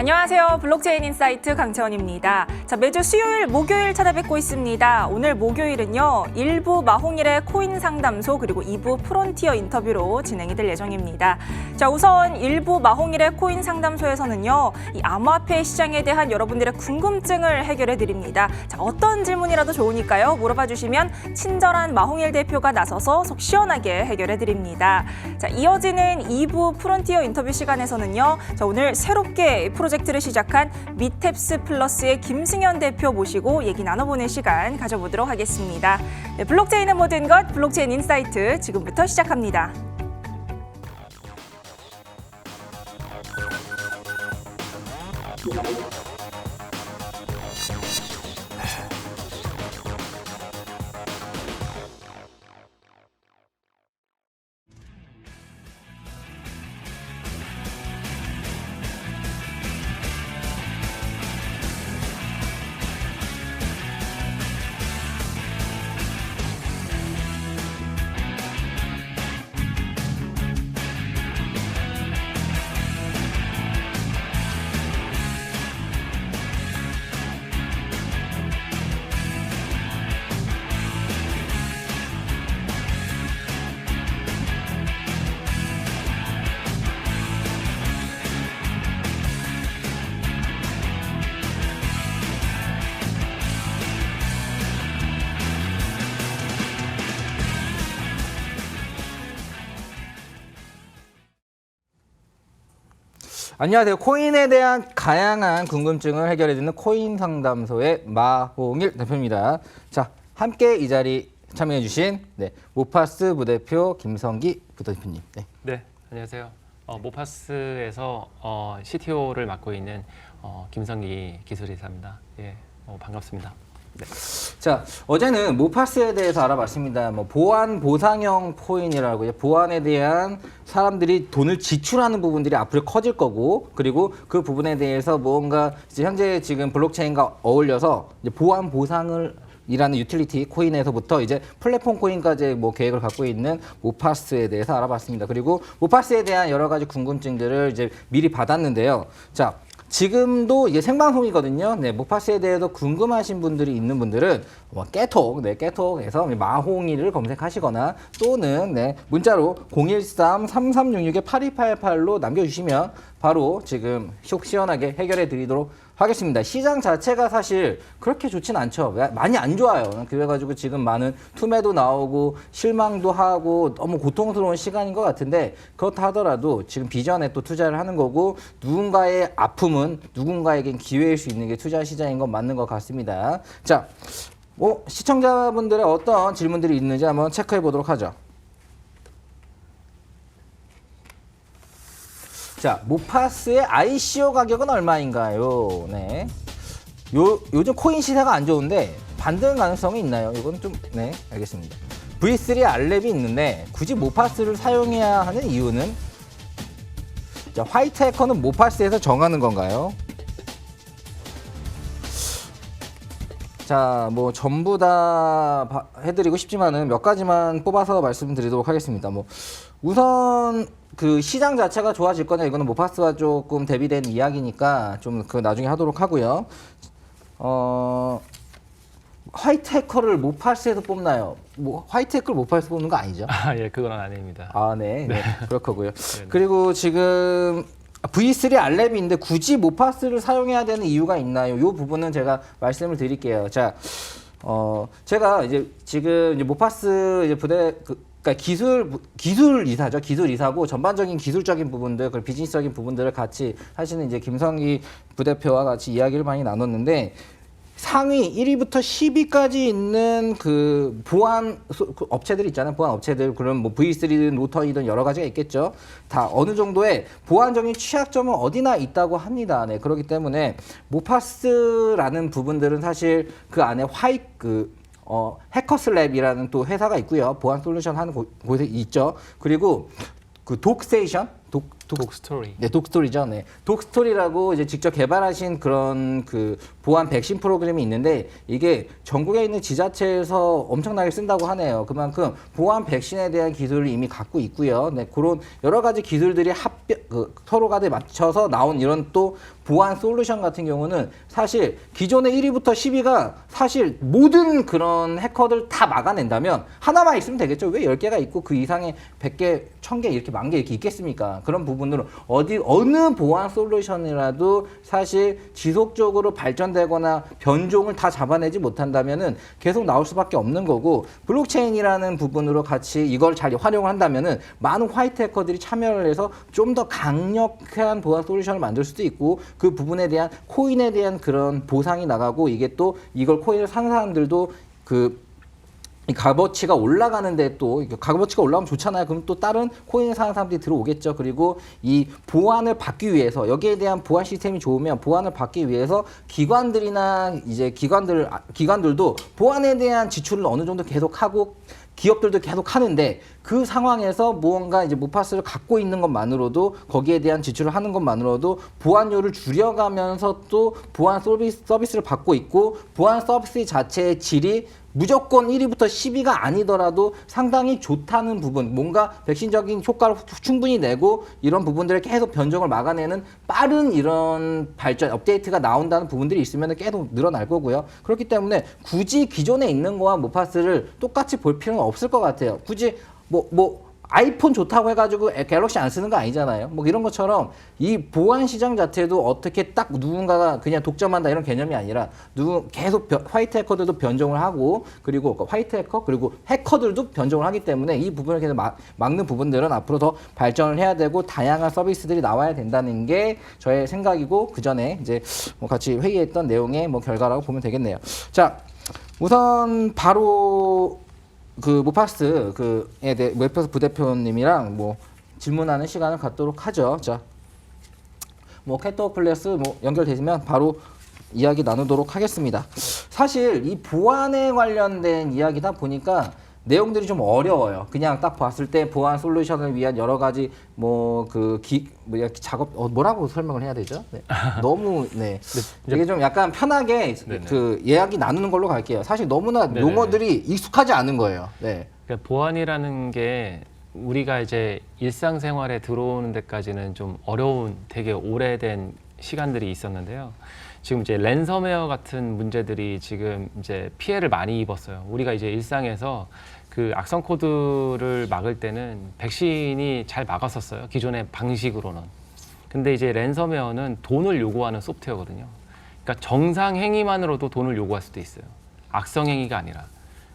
안녕하세요. 블록체인 인사이트 강채원입니다. 자, 매주 수요일, 목요일 찾아뵙고 있습니다. 오늘 목요일은요, 1부 마홍일의 코인 상담소 그리고 2부 프론티어 인터뷰로 진행이 될 예정입니다. 자, 우선 1부 마홍일의 코인 상담소에서는요, 이 암호화폐 시장에 대한 여러분들의 궁금증을 해결해 드립니다. 자, 어떤 질문이라도 좋으니까요, 물어봐 주시면 친절한 마홍일 대표가 나서서 속 시원하게 해결해 드립니다. 자, 이어지는 2부 프론티어 인터뷰 시간에서는요, 자, 오늘 새롭게 프로젝트를 시작한 미탭스 플러스의 김승현 대표 모시고 얘기 나눠보는 시간 가져보도록 하겠습니다. 네, 블록체인의 모든 것, 블록체인 인사이트 지금부터 시작합니다. 안녕하세요. 코인에 대한 다양한 궁금증을 해결해주는 코인 상담소의 마홍일 대표입니다. 자, 함께 이 자리 참여해주신 모파스 부대표 김성기 부대표님. 네, 안녕하세요. 모파스에서 CTO를 맡고 있는 김성기 기술이사입니다. 예, 반갑습니다. 네. 자, 어제는 모파스에 대해서 알아봤습니다. 보안 보상형 코인이라고 보안에 대한 사람들이 돈을 지출하는 부분들이 앞으로 커질 거고, 그리고 그 부분에 대해서 뭔가 이제 현재 지금 블록체인과 어울려서 이제 보안 보상을 이라는 유틸리티 코인에서부터 이제 플랫폼 코인까지 계획을 갖고 있는 모파스에 대해서 알아봤습니다. 그리고 모파스에 대한 여러 가지 궁금증들을 이제 미리 받았는데요. 자, 지금도 이게 생방송이거든요. 네, 모파스에 대해서 궁금하신 분들이 있는 분들은 깨톡에서 마홍일을 검색하시거나 또는 문자로 013-3366-8288로 남겨주시면 바로 지금 속 시원하게 해결해 드리도록 하겠습니다. 시장 자체가 사실 그렇게 좋진 않죠. 많이 안 좋아요. 그래가지고 지금 많은 투매도 나오고 실망도 하고 너무 고통스러운 시간인 것 같은데, 그렇다 하더라도 지금 비전에 또 투자를 하는 거고, 누군가의 아픔은 누군가에겐 기회일 수 있는 게 투자 시장인 건 맞는 것 같습니다. 자, 시청자분들의 어떤 질문들이 있는지 한번 체크해 보도록 하죠. 자, 모파스의 ICO 가격은 얼마인가요? 네. 요즘 코인 시세가 안 좋은데 반등 가능성이 있나요? 이건 좀, 알겠습니다. V3 알랩이 있는데 굳이 모파스를 사용해야 하는 이유는? 자, 화이트 해커는 모파스에서 정하는 건가요? 자, 전부 다 해드리고 싶지만은 몇 가지만 뽑아서 말씀드리도록 하겠습니다. 우선 그 시장 자체가 좋아질 거냐, 이거는 모파스와 조금 대비된 이야기니까 좀 그 나중에 하도록 하고요. 화이트 해커를 모파스에서 뽑나요? 화이트 해커를 모파스에서 뽑는 거 아니죠? 예, 그건 아닙니다. 네. 그럴 거고요. 그리고 지금 V3 알랩인데 굳이 모파스를 사용해야 되는 이유가 있나요? 이 부분은 제가 말씀을 드릴게요. 자, 제가 이제 지금 모파스 이제 그러니까 기술이사죠. 기술이사고 전반적인 기술적인 부분들, 그리고 비즈니스적인 부분들을 같이 하시는 이제 김성기 부대표와 같이 이야기를 많이 나눴는데, 상위 1위부터 10위까지 있는 그 보안 업체들 있잖아요. 보안 업체들. 그럼 V3든 노턴이든 여러 가지가 있겠죠. 다 어느 정도의 보안적인 취약점은 어디나 있다고 합니다. 네, 그렇기 때문에 모파스라는 부분들은 사실 그 안에 해커스랩이라는 또 회사가 있고요. 보안 솔루션 하는 곳에 있죠. 그리고 그 독스테이션, 독스토리. 네, 독스토리죠. 네. 독스토리라고 이제 직접 개발하신 그런 그 보안 백신 프로그램이 있는데 이게 전국에 있는 지자체에서 엄청나게 쓴다고 하네요. 그만큼 보안 백신에 대한 기술을 이미 갖고 있고요. 네, 그런 여러 가지 기술들이 서로가 맞춰서 나온 이런 또 보안 솔루션 같은 경우는 사실 기존의 1위부터 10위가 사실 모든 그런 해커들 다 막아낸다면 하나만 있으면 되겠죠. 왜 10개가 있고 그 이상의 100개, 1000개 이렇게 10,000개 이렇게 있겠습니까? 그런 부분으로 어느 보안 솔루션이라도 사실 지속적으로 발전되거나 변종을 다 잡아내지 못한다면은 계속 나올 수밖에 없는 거고 블록체인이라는 부분으로 같이 이걸 잘 활용을 한다면은 많은 화이트 해커들이 참여를 해서 좀 더 강력한 보안 솔루션을 만들 수도 있고 그 부분에 대한 코인에 대한 그런 보상이 나가고 이게 또 이걸 코인을 산 사람들도 이 값어치가 올라가는데 또 값어치가 올라가면 좋잖아요. 그럼 또 다른 코인을 사는 사람들이 들어오겠죠. 그리고 이 보안을 받기 위해서 여기에 대한 보안 시스템이 좋으면 보안을 받기 위해서 기관들이나 이제 기관들도 보안에 대한 지출을 어느 정도 계속하고 기업들도 계속 하는데 그 상황에서 무언가 이제 모파스를 갖고 있는 것만으로도 거기에 대한 지출을 하는 것만으로도 보안료를 줄여가면서 또 보안 서비스를 받고 있고 보안 서비스 자체의 질이 무조건 1위부터 10위가 아니더라도 상당히 좋다는 부분, 뭔가 백신적인 효과를 충분히 내고 이런 부분들을 계속 변종을 막아내는 빠른 이런 발전, 업데이트가 나온다는 부분들이 있으면 계속 늘어날 거고요. 그렇기 때문에 굳이 기존에 있는 거와 모파스를 똑같이 볼 필요는 없을 것 같아요. 굳이 아이폰 좋다고 해가지고 갤럭시 안 쓰는 거 아니잖아요. 뭐 이런 것처럼 이 보안 시장 자체도 어떻게 딱 누군가가 그냥 독점한다 이런 개념이 아니라 계속 화이트 해커들도 변종을 하고 그리고 화이트 해커 그리고 해커들도 변종을 하기 때문에 이 부분을 계속 막는 부분들은 앞으로 더 발전을 해야 되고 다양한 서비스들이 나와야 된다는 게 저의 생각이고 그 전에 이제 뭐 같이 회의했던 내용의 뭐 결과라고 보면 되겠네요. 자, 우선 바로 그 모파스 그에 대해 모파스 부대표님이랑 뭐 질문하는 시간을 갖도록 하죠. 자, 뭐 캐터 플레스 뭐 연결되시면 바로 이야기 나누도록 하겠습니다. 사실 이 보안에 관련된 이야기다 보니까 내용들이 좀 어려워요. 그냥 딱 봤을 때 보안 솔루션을 위한 여러 가지 작업 뭐라고 설명을 해야 되죠? 네. 너무 네. 이게 좀 약간 편하게 그 이야기 나누는 걸로 갈게요. 사실 너무나 용어들이 익숙하지 않은 거예요. 네. 그러니까 보안이라는 게 우리가 이제 일상생활에 들어오는 데까지는 좀 어려운 되게 오래된 시간들이 있었는데요. 지금 이제 랜섬웨어 같은 문제들이 지금 이제 피해를 많이 입었어요. 우리가 이제 일상에서 그 악성 코드를 막을 때는 백신이 잘 막았었어요. 기존의 방식으로는. 근데 이제 랜섬웨어는 돈을 요구하는 소프트웨어거든요. 그러니까 정상 행위만으로도 돈을 요구할 수도 있어요. 악성 행위가 아니라.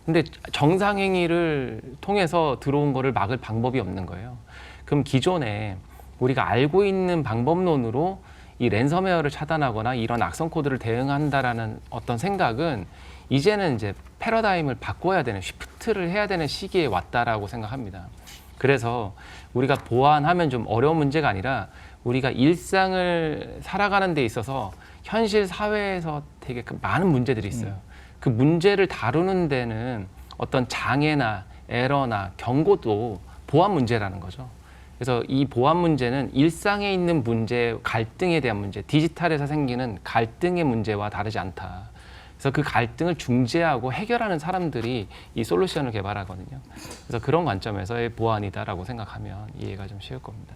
근데 정상 행위를 통해서 들어온 거를 막을 방법이 없는 거예요. 그럼 기존에 우리가 알고 있는 방법론으로 이 랜섬웨어를 차단하거나 이런 악성 코드를 대응한다라는 어떤 생각은 이제는 이제 패러다임을 바꿔야 되는 쉬프트를 해야 되는 시기에 왔다라고 생각합니다. 그래서 우리가 보안하면 좀 어려운 문제가 아니라 우리가 일상을 살아가는 데 있어서 현실 사회에서 되게 많은 문제들이 있어요. 그 문제를 다루는 데는 어떤 장애나 에러나 경고도 보안 문제라는 거죠. 그래서 이 보안 문제는 일상에 있는 문제, 갈등에 대한 문제, 디지털에서 생기는 갈등의 문제와 다르지 않다. 그래서 그 갈등을 중재하고 해결하는 사람들이 이 솔루션을 개발하거든요. 그래서 그런 관점에서의 보안이다라고 생각하면 이해가 좀 쉬울 겁니다.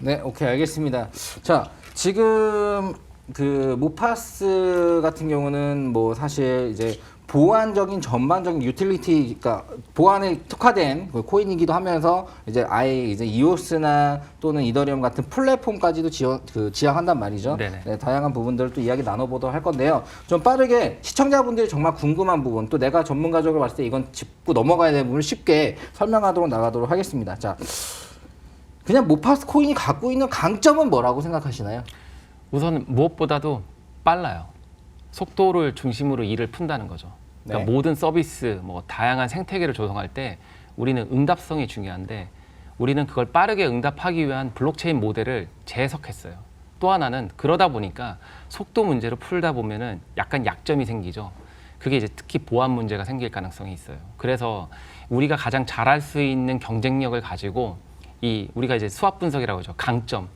네, 오케이, 알겠습니다. 자, 지금 그 모파스 같은 경우는 뭐 사실 이제 보안적인 전반적인 유틸리티, 그러니까 보안에 특화된 코인이기도 하면서 이제 아예 이제 이오스나 또는 이더리움 같은 플랫폼까지도 지향한단 말이죠. 네, 다양한 부분들을 또 이야기 나눠보도록 할 건데요. 좀 빠르게 시청자분들이 정말 궁금한 부분, 또 내가 전문가적으로 봤을 때 이건 짚고 넘어가야 되는 부분을 쉽게 설명하도록 나가도록 하겠습니다. 자, 그냥 모파스 코인이 갖고 있는 강점은 뭐라고 생각하시나요? 우선 무엇보다도 빨라요. 속도를 중심으로 일을 푼다는 거죠. 그러니까 모든 서비스, 뭐 다양한 생태계를 조성할 때 우리는 응답성이 중요한데 우리는 그걸 빠르게 응답하기 위한 블록체인 모델을 재해석했어요. 또 하나는 그러다 보니까 속도 문제를 풀다 보면은 약간 약점이 생기죠. 그게 이제 특히 보안 문제가 생길 가능성이 있어요. 그래서 우리가 가장 잘할 수 있는 경쟁력을 가지고 이 우리가 이제 수압 분석이라고 하죠. 강점.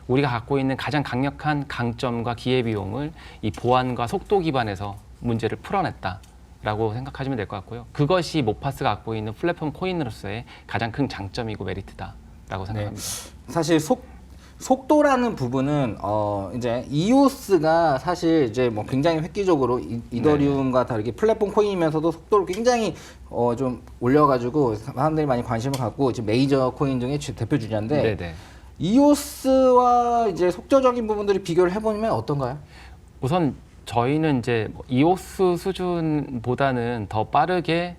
우리가 갖고 있는 가장 강력한 강점과 기회비용을 이 보안과 속도 기반에서 문제를 풀어냈다라고 생각하시면 될 것 같고요. 그것이 모파스가 갖고 있는 플랫폼 코인으로서의 가장 큰 장점이고 메리트다라고 생각합니다. 사실 속도라는 부분은 이제 이오스가 사실 이제 뭐 굉장히 획기적으로 이더리움과 다르게 플랫폼 코인이면서도 속도를 굉장히 좀 올려가지고 사람들이 많이 관심을 갖고 지금 메이저 코인 중에 대표 주자인데 네네. 이오스와 이제 속도적인 부분들이 비교를 해보면 어떤가요? 우선 저희는 이제 이오스 수준보다는 더 빠르게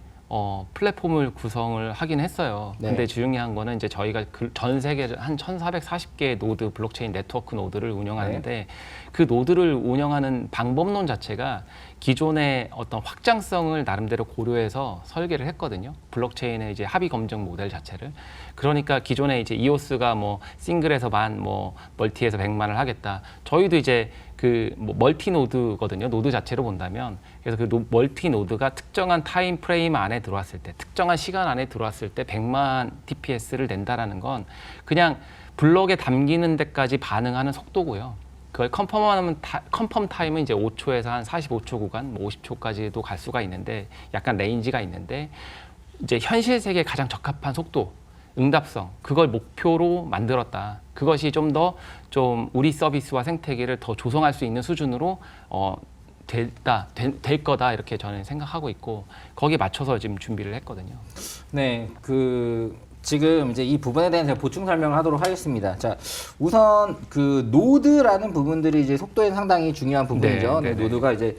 플랫폼을 구성을 하긴 했어요. 네. 근데 중요한 거는 이제 저희가 전 세계 한 1,440개의 노드 블록체인 네트워크 노드를 운영하는데 그 노드를 운영하는 방법론 자체가 기존의 어떤 확장성을 나름대로 고려해서 설계를 했거든요. 블록체인의 이제 합의 검증 모델 자체를. 그러니까 기존에 이제 이오스가 뭐 싱글에서 만, 뭐 멀티에서 100만을 하겠다. 저희도 이제 뭐 멀티 노드거든요. 노드 자체로 본다면. 그래서 그 멀티 노드가 특정한 타임 프레임 안에 들어왔을 때, 특정한 시간 안에 들어왔을 때 100만 TPS를 낸다라는 건 그냥 블럭에 담기는 데까지 반응하는 속도고요. 그걸 컨펌 타임은 이제 5초에서 한 45초 구간, 뭐 50초까지도 갈 수가 있는데 약간 레인지가 있는데 이제 현실 세계에 가장 적합한 속도, 응답성, 그걸 목표로 만들었다. 그것이 좀 우리 서비스와 생태계를 더 조성할 수 있는 수준으로 될 거다 이렇게 저는 생각하고 있고 거기에 맞춰서 지금 준비를 했거든요. 네, 지금 이제 이 부분에 대해서 제가 보충 설명을 하도록 하겠습니다. 자, 우선 그 노드라는 부분들이 이제 속도에 상당히 중요한 부분이죠. 네, 노드가 이제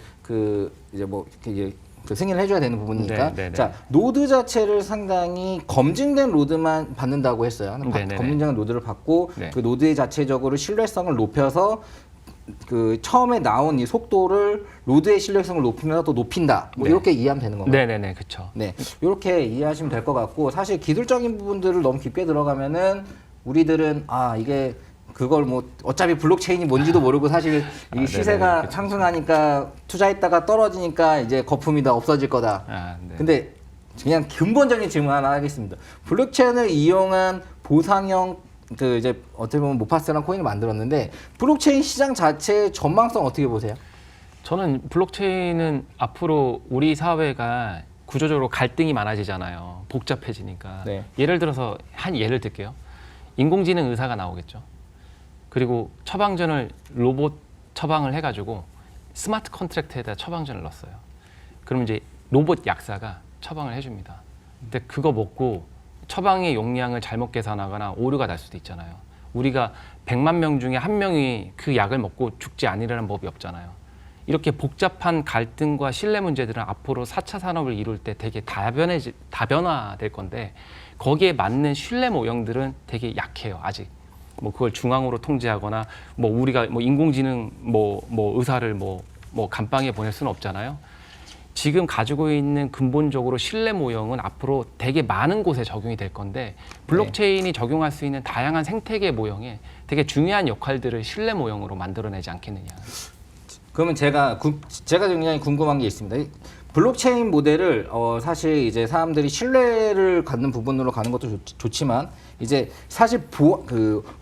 이제 뭐 이렇게 그 승인을 해줘야 되는 부분이니까. 네. 자, 노드 자체를 상당히 검증된 노드만 받는다고 했어요. 검증된 노드를 받고 그 노드의 자체적으로 신뢰성을 높여서 그 처음에 나온 이 속도를 노드의 신뢰성을 높이면서 또 높인다. 뭐 이렇게 이해하면 되는 건가요? 네네네, 그렇죠. 네, 이렇게 이해하시면 될 것 같고 사실 기술적인 부분들을 너무 깊게 들어가면은 우리들은 이게 그걸 뭐 어차피 블록체인이 뭔지도 모르고 사실 이 시세가 네네, 상승하니까 투자했다가 떨어지니까 이제 거품이 다 없어질 거다. 네. 근데 그냥 근본적인 질문 하나 하겠습니다. 블록체인을 이용한 보상형 이제 어떻게 보면 모파스라는 코인을 만들었는데 블록체인 시장 자체의 전망성 어떻게 보세요? 저는 블록체인은 앞으로 우리 사회가 구조적으로 갈등이 많아지잖아요. 복잡해지니까. 네. 예를 들어서 한 예를 들게요. 인공지능 의사가 나오겠죠. 그리고 처방전을 로봇 처방을 해가지고 스마트 컨트랙트에다 처방전을 넣었어요. 그럼 이제 로봇 약사가 처방을 해줍니다. 근데 그거 먹고 처방의 용량을 잘못 계산하거나 오류가 날 수도 있잖아요. 우리가 100만 명 중에 한 명이 그 약을 먹고 죽지 않으려는 법이 없잖아요. 이렇게 복잡한 갈등과 신뢰 문제들은 앞으로 4차 산업을 이룰 때 되게 다변화될 건데 거기에 맞는 신뢰 모형들은 되게 약해요. 아직. 뭐 그걸 중앙으로 통제하거나 뭐 우리가 뭐 인공지능 뭐 의사를 뭐 감방에 보낼 수는 없잖아요. 지금 가지고 있는 근본적으로 신뢰 모형은 앞으로 되게 많은 곳에 적용이 될 건데 블록체인이 적용할 수 있는 다양한 생태계 모형에 되게 중요한 역할들을 신뢰 모형으로 만들어내지 않겠느냐. 그러면 제가 굉장히 궁금한 게 있습니다. 블록체인 모델을 사실 이제 사람들이 신뢰를 갖는 부분으로 가는 것도 좋지만 이제 사실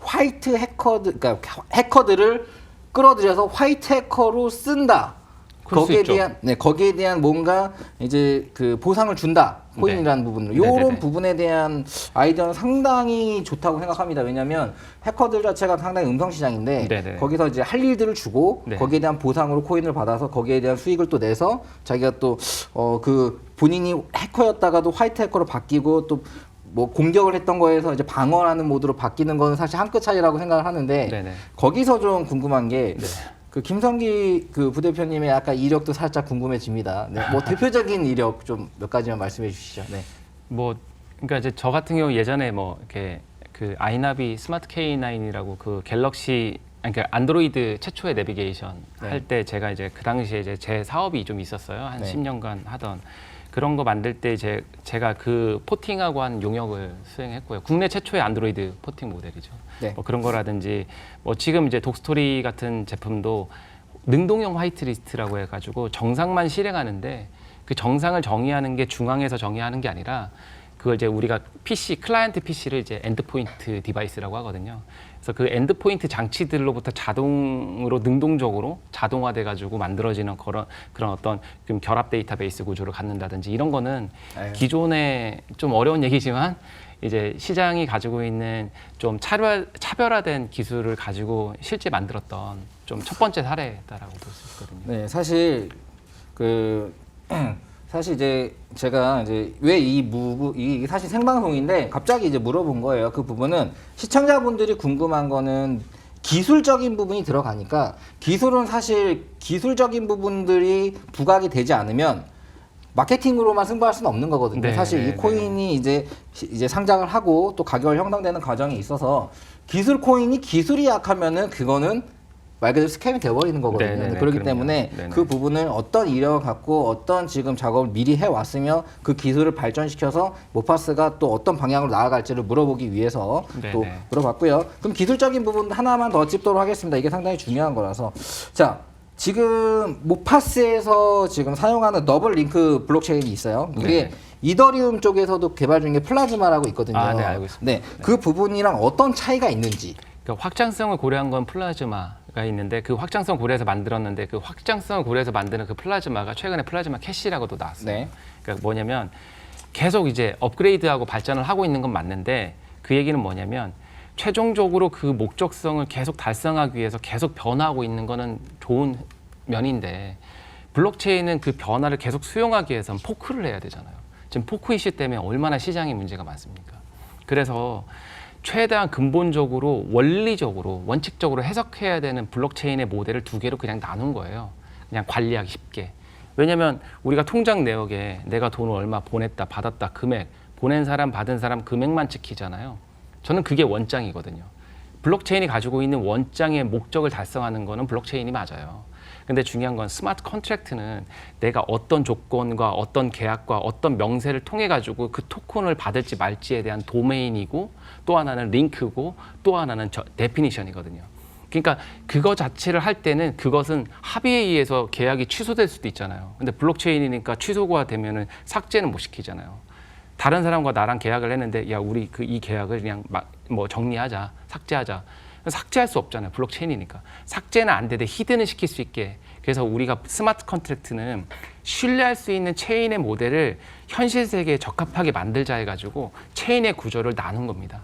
화이트 그러니까 해커들을 끌어들여서 화이트 해커로 쓴다. 거기에 대한 뭔가 이제 그 보상을 준다. 코인이라는 부분으로. 이런 부분에 대한 아이디어는 상당히 좋다고 생각합니다. 왜냐하면 해커들 자체가 상당히 음성 시장인데 거기서 이제 할 일들을 주고 거기에 대한 보상으로 코인을 받아서 거기에 대한 수익을 또 내서 자기가 또 본인이 해커였다가도 화이트 해커로 바뀌고 또 뭐 공격을 했던 거에서 이제 방어하는 모드로 바뀌는 거는 사실 한 끗 차이라고 생각을 하는데 거기서 좀 궁금한 게 김성기 부대표님의 아까 이력도 살짝 궁금해집니다. 네, 뭐 대표적인 이력 좀 몇 가지만 말씀해 주시죠. 네. 그러니까 이제 저 같은 경우 예전에 이렇게 그 아이나비 스마트 K9이라고 그 갤럭시 그러니까 안드로이드 최초의 내비게이션 할 때 제가 이제 그 당시에 이제 제 사업이 좀 있었어요. 한 10년간 하던 그런 거 만들 때 제가 그 포팅하고 한 용역을 수행했고요. 국내 최초의 안드로이드 포팅 모델이죠. 뭐 그런 거라든지 지금 이제 독스토리 같은 제품도 능동형 화이트리스트라고 해가지고 정상만 실행하는데 그 정상을 정의하는 게 중앙에서 정의하는 게 아니라 그걸 이제 우리가 PC 클라이언트 PC를 이제 엔드포인트 디바이스라고 하거든요. 그래서 그 엔드포인트 장치들로부터 자동으로 능동적으로 자동화돼 가지고 만들어지는 그런 어떤 좀 결합 데이터베이스 구조를 갖는다든지 이런 거는 기존에 좀 어려운 얘기지만 이제 시장이 가지고 있는 좀 차별화된 기술을 가지고 실제 만들었던 좀 첫 번째 사례다라고 볼 수 있거든요. 네, 사실 사실 이제 제가 이제 왜 이 사실 생방송인데 갑자기 이제 물어본 거예요. 그 부분은 시청자분들이 궁금한 거는 기술적인 부분이 들어가니까 기술은 사실 기술적인 부분들이 부각이 되지 않으면 마케팅으로만 승부할 수는 없는 거거든요. 네, 사실 이 코인이 이제 상장을 하고 또 가격을 형성되는 과정이 있어서 기술 코인이 기술이 약하면은 그거는 말 그대로 스캠이 돼버리는 거거든요. 네네네, 그렇기 그럼요. 때문에 네네. 그 부분을 어떤 이력을 갖고 어떤 지금 작업을 미리 해왔으며 그 기술을 발전시켜서 모파스가 또 어떤 방향으로 나아갈지를 물어보기 위해서 또 네네. 물어봤고요. 그럼 기술적인 부분 하나만 더 짚도록 하겠습니다. 이게 상당히 중요한 거라서. 자, 지금 모파스에서 지금 사용하는 더블 링크 블록체인이 있어요. 그게 네네. 이더리움 쪽에서도 개발 중에 플라즈마라고 있거든요. 아, 네, 알고 있습니다. 네, 그 부분이랑 어떤 차이가 있는지. 그러니까 확장성을 고려한 건 플라즈마가 있는데 그 확장성 고려해서 만들었는데 그 확장성을 고려해서 만드는 그 플라즈마가 최근에 플라즈마 캐시라고도 나왔어요. 네. 그러니까 뭐냐면 계속 이제 업그레이드하고 발전을 하고 있는 건 맞는데 그 얘기는 뭐냐면 최종적으로 그 목적성을 계속 달성하기 위해서 계속 변화하고 있는 거는 좋은 면인데 블록체인은 그 변화를 계속 수용하기 위해서는 포크를 해야 되잖아요. 지금 포크 이슈 때문에 얼마나 시장에 문제가 많습니까? 그래서 최대한 근본적으로 원리적으로 원칙적으로 해석해야 되는 블록체인의 모델을 두 개로 그냥 나눈 거예요. 그냥 관리하기 쉽게. 왜냐하면 우리가 통장 내역에 내가 돈을 얼마 보냈다 받았다 금액 보낸 사람 받은 사람 금액만 찍히잖아요. 저는 그게 원장이거든요. 블록체인이 가지고 있는 원장의 목적을 달성하는 거는 블록체인이 맞아요. 근데 중요한 건 스마트 컨트랙트는 내가 어떤 조건과 어떤 계약과 어떤 명세를 통해 가지고 그 토큰을 받을지 말지에 대한 도메인이고 또 하나는 링크고 또 하나는 데피니션이거든요. 그러니까 그거 자체를 할 때는 그것은 합의에 의해서 계약이 취소될 수도 있잖아요. 근데 블록체인이니까 취소가 되면은 삭제는 못 시키잖아요. 다른 사람과 나랑 계약을 했는데 야 우리 이 계약을 그냥 뭐 정리하자 삭제하자 삭제할 수 없잖아요. 블록체인이니까 삭제는 안 되되 히든을 시킬 수 있게. 그래서 우리가 스마트 컨트랙트는 신뢰할 수 있는 체인의 모델을 현실 세계에 적합하게 만들자 해가지고 체인의 구조를 나눈 겁니다.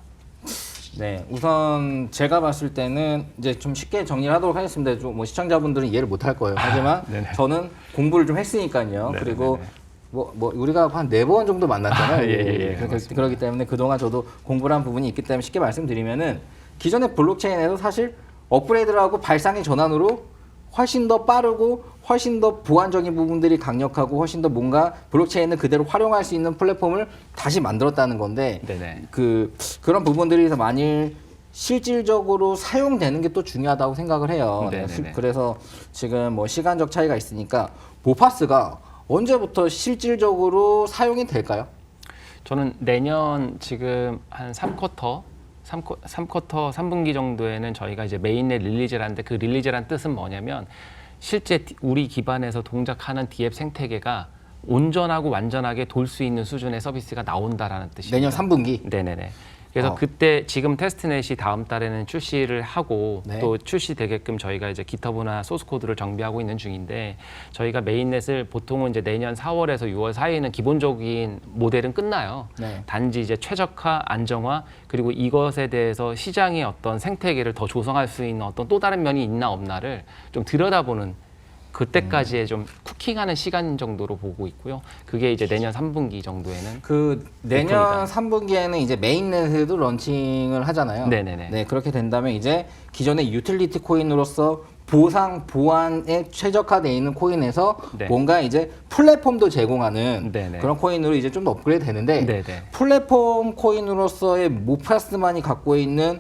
네, 우선 제가 봤을 때는 이제 좀 쉽게 정리를 하도록 하겠습니다. 좀 뭐 시청자분들은 이해를 못 할 거예요. 하지만 저는 공부를 좀 했으니까요. 네네네네. 그리고 뭐 우리가 한 4번 정도 만났잖아요. 예, 그렇기 때문에 그동안 저도 공부를 한 부분이 있기 때문에 쉽게 말씀드리면은 기존의 블록체인에도 사실 업그레이드를 하고 발상의 전환으로 훨씬 더 빠르고 훨씬 더 보안적인 부분들이 강력하고 훨씬 더 뭔가 블록체인을 그대로 활용할 수 있는 플랫폼을 다시 만들었다는 건데 네네. 그런 부분들이 만일 실질적으로 사용되는 게 또 중요하다고 생각을 해요. 네네네. 그래서 지금 뭐 시간적 차이가 있으니까 모파스가 언제부터 실질적으로 사용이 될까요? 저는 내년 지금 한 3쿼터 3분기 정도에는 저희가 이제 메인넷 릴리즈를 하는데 그 릴리즈란 뜻은 뭐냐면 실제 우리 기반에서 동작하는 DApp 생태계가 온전하고 완전하게 돌 수 있는 수준의 서비스가 나온다라는 뜻입니다. 내년 3분기? 네네네. 그래서 그때 지금 테스트넷이 다음 달에는 출시를 하고 네. 또 출시되게끔 저희가 이제 기터브나 소스 코드를 정비하고 있는 중인데 저희가 메인넷을 보통은 이제 내년 4월에서 6월 사이에는 기본적인 모델은 끝나요. 네. 단지 이제 최적화, 안정화 그리고 이것에 대해서 시장의 어떤 생태계를 더 조성할 수 있는 어떤 또 다른 면이 있나 없나를 좀 들여다보는 그때까지의 좀 쿠킹하는 시간 정도로 보고 있고요. 그게 이제 내년 3분기 정도에는 그 내년 목표입니다. 3분기에는 이제 메인넷에도 런칭을 하잖아요. 네네네. 네, 그렇게 된다면 이제 기존의 유틸리티 코인으로서 보상 보안에 최적화되어 있는 코인에서 네. 뭔가 이제 플랫폼도 제공하는 네네. 그런 코인으로 이제 좀 더 업그레이드 되는데 네네. 플랫폼 코인으로서의 모파스만이 갖고 있는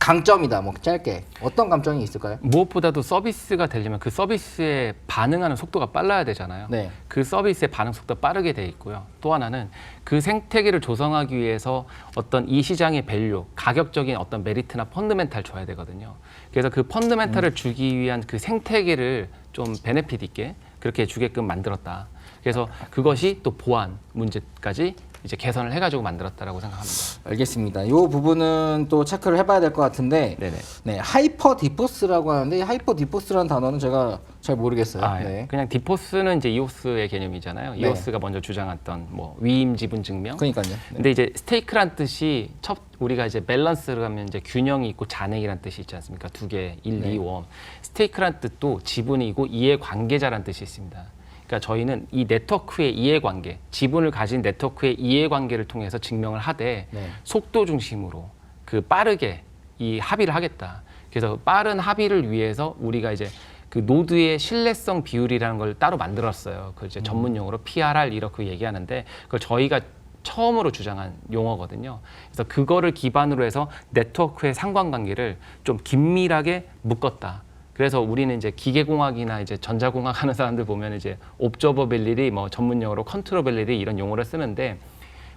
강점이다. 뭐 짧게 어떤 강점이 있을까요? 무엇보다도 서비스가 되려면 그 서비스에 반응하는 속도가 빨라야 되잖아요. 네. 그 서비스의 반응 속도가 빠르게 돼 있고요. 또 하나는 그 생태계를 조성하기 위해서 어떤 이 시장의 밸류, 가격적인 어떤 메리트나 펀드멘탈 줘야 되거든요. 그래서 그 펀드멘탈을 주기 위한 그 생태계를 좀 베네핏 있게 그렇게 주게끔 만들었다. 그래서 그것이 또 보안 문제까지 이제 개선을 해가지고 만들었다라고 생각합니다. 알겠습니다. 이 부분은 또 체크를 해봐야 될 것 같은데, 네네. 네, 하이퍼 디포스라고 하는데 이 하이퍼 디포스라는 단어는 제가 잘 모르겠어요. 아, 네. 그냥 디포스는 이제 이오스의 개념이잖아요. 네. 이오스가 먼저 주장했던 뭐 위임 지분 증명. 그러니까요. 네. 근데 이제 스테이크란 뜻이 우리가 이제 밸런스를 하면 이제 균형이 있고 잔액이란 뜻이 있지 않습니까? 두 개, 1, 네. 2, 5. 스테이크란 뜻도 지분이고 이해관계자란 뜻이 있습니다. 그러니까 저희는 이 네트워크의 이해관계, 지분을 가진 네트워크의 이해관계를 통해서 증명을 하되 네. 속도 중심으로 그 빠르게 이 합의를 하겠다. 그래서 빠른 합의를 위해서 우리가 이제 그 노드의 신뢰성 비율이라는 걸 따로 만들었어요. 그 이제 전문 용어로 PRR 이렇게 얘기하는데 그걸 저희가 처음으로 주장한 용어거든요. 그래서 그거를 기반으로 해서 네트워크의 상관관계를 좀 긴밀하게 묶었다. 그래서 우리는 이제 기계공학이나 이제 전자공학 하는 사람들 보면 이제 옵저버빌리티 뭐 전문 용어로 컨트롤빌리티 이런 용어를 쓰는데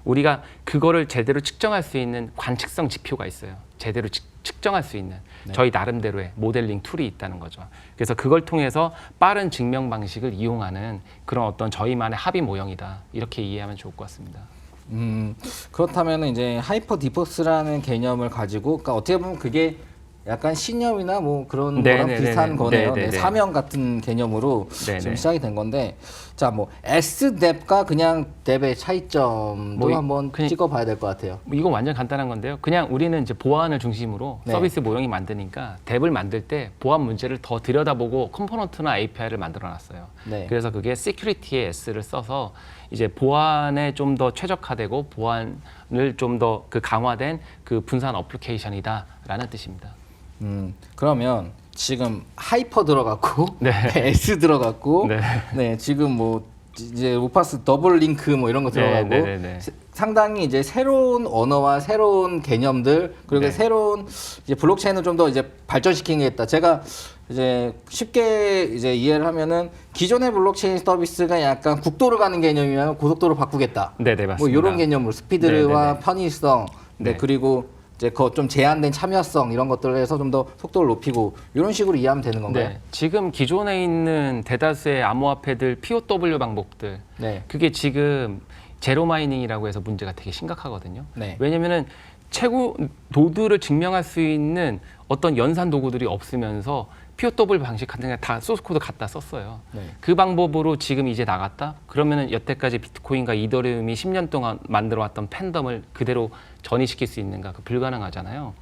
우리가 그거를 제대로 측정할 수 있는 관측성 지표가 있어요. 제대로 측정할 수 있는 저희 나름대로의 모델링 툴이 있다는 거죠. 그래서 그걸 통해서 빠른 증명 방식을 이용하는 그런 어떤 저희만의 합의 모형이다. 이렇게 이해하면 좋을 것 같습니다. 그렇다면 이제 하이퍼 디포스라는 개념을 가지고, 그러니까 어떻게 보면 그게 약간 신념이나 뭐 그런 네, 거랑 네, 비슷한 네, 거네요. 네, 네, 네, 네. 사명 같은 개념으로 네, 지금 네. 시작이 된 건데, 자, 뭐 SDEP과 그냥 DEP의 차이점도 뭐 한번 찍어봐야 될 것 같아요. 이건 완전 간단한 건데요. 그냥 우리는 이제 보안을 중심으로 네. 서비스 모형이 만드니까 덱을 만들 때 보안 문제를 더 들여다보고 컴포넌트나 API를 만들어놨어요. 네. 그래서 그게 security의 S를 써서 이제 보안에 좀 더 최적화되고 보안을 좀 더 그 강화된 그 분산 어플리케이션이다라는 뜻입니다. 그러면 지금 하이퍼 들어갔고, 네. S 들어갔고, 네. 네, 지금 뭐 이제 오파스 더블 링크 뭐 이런 거 들어가고, 네, 네, 네. 상당히 이제 새로운 언어와 새로운 개념들 그리고 네. 새로운 이제 블록체인을 좀 더 이제 발전시키겠다. 제가 이제 쉽게 이제 이해를 하면은 기존의 블록체인 서비스가 약간 국도를 가는 개념이면 고속도로 바꾸겠다. 네, 네, 맞습니다. 뭐 이런 개념으로 스피드와 네, 네, 네. 편의성, 네, 네. 그리고 이제 좀 제한된 참여성 이런 것들을 해서 좀 더 속도를 높이고 이런 식으로 이해하면 되는 건가요? 네, 지금 기존에 있는 대다수의 암호화폐들 POW 방법들 네. 그게 지금 제로 마이닝이라고 해서 문제가 되게 심각하거든요. 네. 왜냐면은 최고 노드를 증명할 수 있는 어떤 연산 도구들이 없으면서 POW 방식 같은 게 다 소스 코드 갖다 썼어요. 네. 그 방법으로 지금 이제 나갔다? 그러면은 여태까지 비트코인과 이더리움이 10년 동안 만들어왔던 팬덤을 그대로 전이시킬 수 있는가? 그 불가능하잖아요.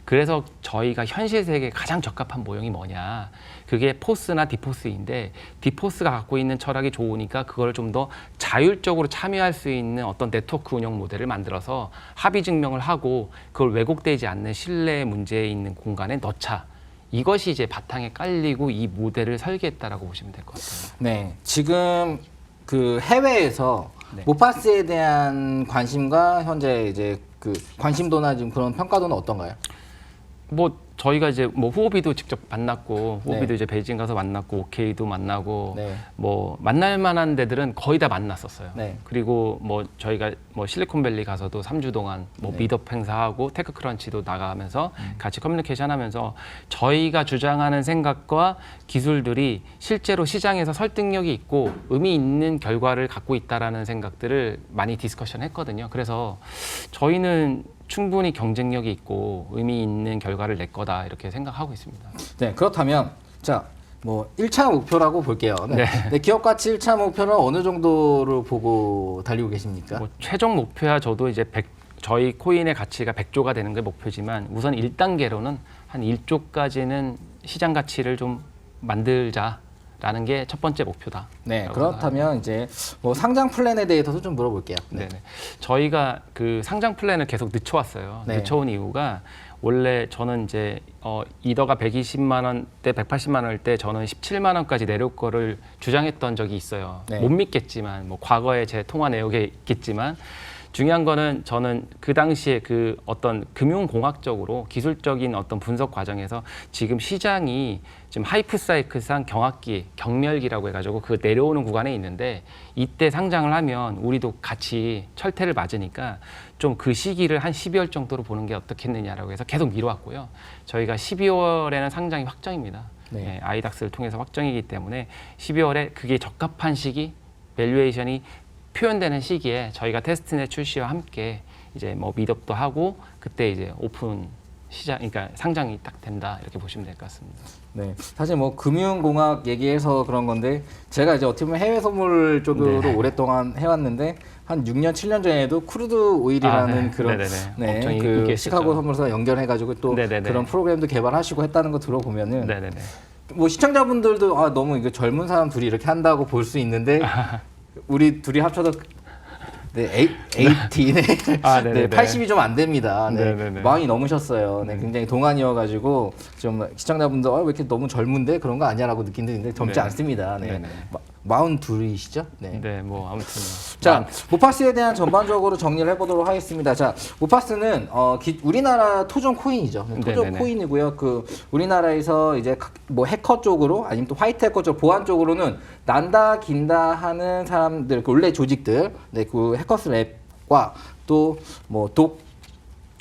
그래서 저희가 현실 세계에 가장 적합한 모형이 뭐냐? 그게 포스나 디포스인데 디포스가 갖고 있는 철학이 좋으니까 그걸 좀 더 자율적으로 참여할 수 있는 어떤 네트워크 운영 모델을 만들어서 합의 증명을 하고 그걸 왜곡되지 않는 신뢰 문제에 있는 공간에 넣자. 이것이 이제 바탕에 깔리고 이 모델을 설계했다라고 보시면 될 것 같아요. 네, 지금 그 해외에서 네. 모파스에 대한 관심과 현재 이제 그 관심도나 지금 그런 평가도는 어떤가요? 뭐 저희가 이제 뭐 후오비도 직접 만났고 후오비도 네. 이제 베이징 가서 만났고 오케이도 만나고 네. 뭐 만날 만한 데들은 거의 다 만났었어요. 네. 그리고 뭐 저희가 뭐 실리콘밸리 가서도 3주 동안 뭐 네. 미드업 행사하고 테크크런치도 나가면서 같이 커뮤니케이션하면서 저희가 주장하는 생각과 기술들이 실제로 시장에서 설득력이 있고 의미 있는 결과를 갖고 있다라는 생각들을 많이 디스커션했거든요. 그래서 저희는 충분히 경쟁력이 있고 의미 있는 결과를 낼 거다 이렇게 생각하고 있습니다. 네, 그렇다면 자, 뭐 1차 목표라고 볼게요. 네. 네. 네, 기업 가치 1차 목표는 어느 정도로 보고 달리고 계십니까? 뭐 최종 목표야 저도 이제 저희 코인의 가치가 100조가 되는 게 목표지만 우선 1단계로는 한 1조까지는 시장 가치를 좀 만들자라는 게 첫 번째 목표다. 네, 그렇다면 이제 뭐 상장 플랜에 대해서도 좀 물어볼게요. 네. 저희가 그 상장 플랜을 계속 늦춰왔어요. 네. 늦춰온 이유가 원래 저는 이제 이더가 120만 원대 180만 원일 때 저는 17만 원까지 내려올 거를 주장했던 적이 있어요. 네. 못 믿겠지만 뭐 과거에 제 통화 내역에 있겠지만 중요한 거는 저는 그 당시에 그 어떤 금융공학적으로 기술적인 어떤 분석 과정에서 지금 시장이 지금 하이프 사이클상 경합기, 경멸기라고 해가지고 그 내려오는 구간에 있는데 이때 상장을 하면 우리도 같이 철퇴를 맞으니까 좀 그 시기를 한 12월 정도로 보는 게 어떻겠느냐라고 해서 계속 미뤄왔고요. 저희가 12월에는 상장이 확정입니다. 네. 네, 아이닥스를 통해서 확정이기 때문에 12월에 그게 적합한 시기, 밸류에이션이 표현되는 시기에 저희가 테스트넷 출시와 함께 이제 뭐 미드업도 하고 그때 이제 오픈 시장, 그러니까 상장이 딱 된다 이렇게 보시면 될 것 같습니다. 네, 사실 뭐 금융공학 얘기해서 그런 건데 제가 이제 어떻게 보면 해외 선물 쪽으로 네. 오랫동안 해왔는데 한 6년, 7년 전에도 크루드 오일이라는 네. 그런 네네네. 엄청 그 인기 시카고 있었죠. 선물사 연결해가지고 또 네네네. 그런 프로그램도 개발하시고 했다는 거 들어보면은 네네네. 뭐 시청자분들도 아 너무 이거 젊은 사람 둘이 이렇게 한다고 볼 수 있는데 우리 둘이 합쳐도 네, 80네. 아, 네네네. 네, 80이 좀 안 됩니다. 네, 네네네. 많이 넘으셨어요. 네, 굉장히 동안이어가지고 좀 시청자분들 왜 이렇게 너무 젊은데 그런 거 아니야라고 느끼는데 젊지 네. 않습니다. 네, 네네. 42이시죠? 네. 네, 뭐 아무튼 자, 모파스에 대한 전반적으로 정리를 해보도록 하겠습니다. 자, 모파스는 우리나라 토종 코인이죠. 토종 네네네. 코인이고요. 그 우리나라에서 이제 뭐 해커 쪽으로 아니면 또 화이트 해커 쪽 보안 쪽으로는 난다 긴다 하는 사람들, 그 원래 조직들, 네, 그 해커스 랩과 또 뭐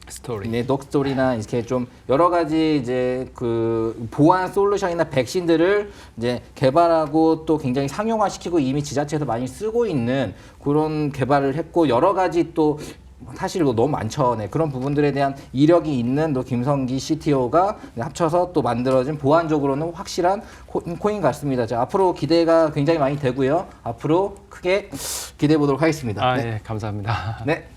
스토리. 네, 독스토리나 이렇게 좀 여러 가지 이제 그 보안 솔루션이나 백신들을 이제 개발하고 또 굉장히 상용화시키고 이미 지자체에서 많이 쓰고 있는 그런 개발을 했고 여러 가지 또 사실 너무 많죠. 네, 그런 부분들에 대한 이력이 있는 또 김성기 CTO가 합쳐서 또 만들어진 보안적으로는 확실한 코인 같습니다. 자, 앞으로 기대가 굉장히 많이 되고요. 앞으로 크게 기대해 보도록 하겠습니다. 아, 네. 예, 감사합니다. 네.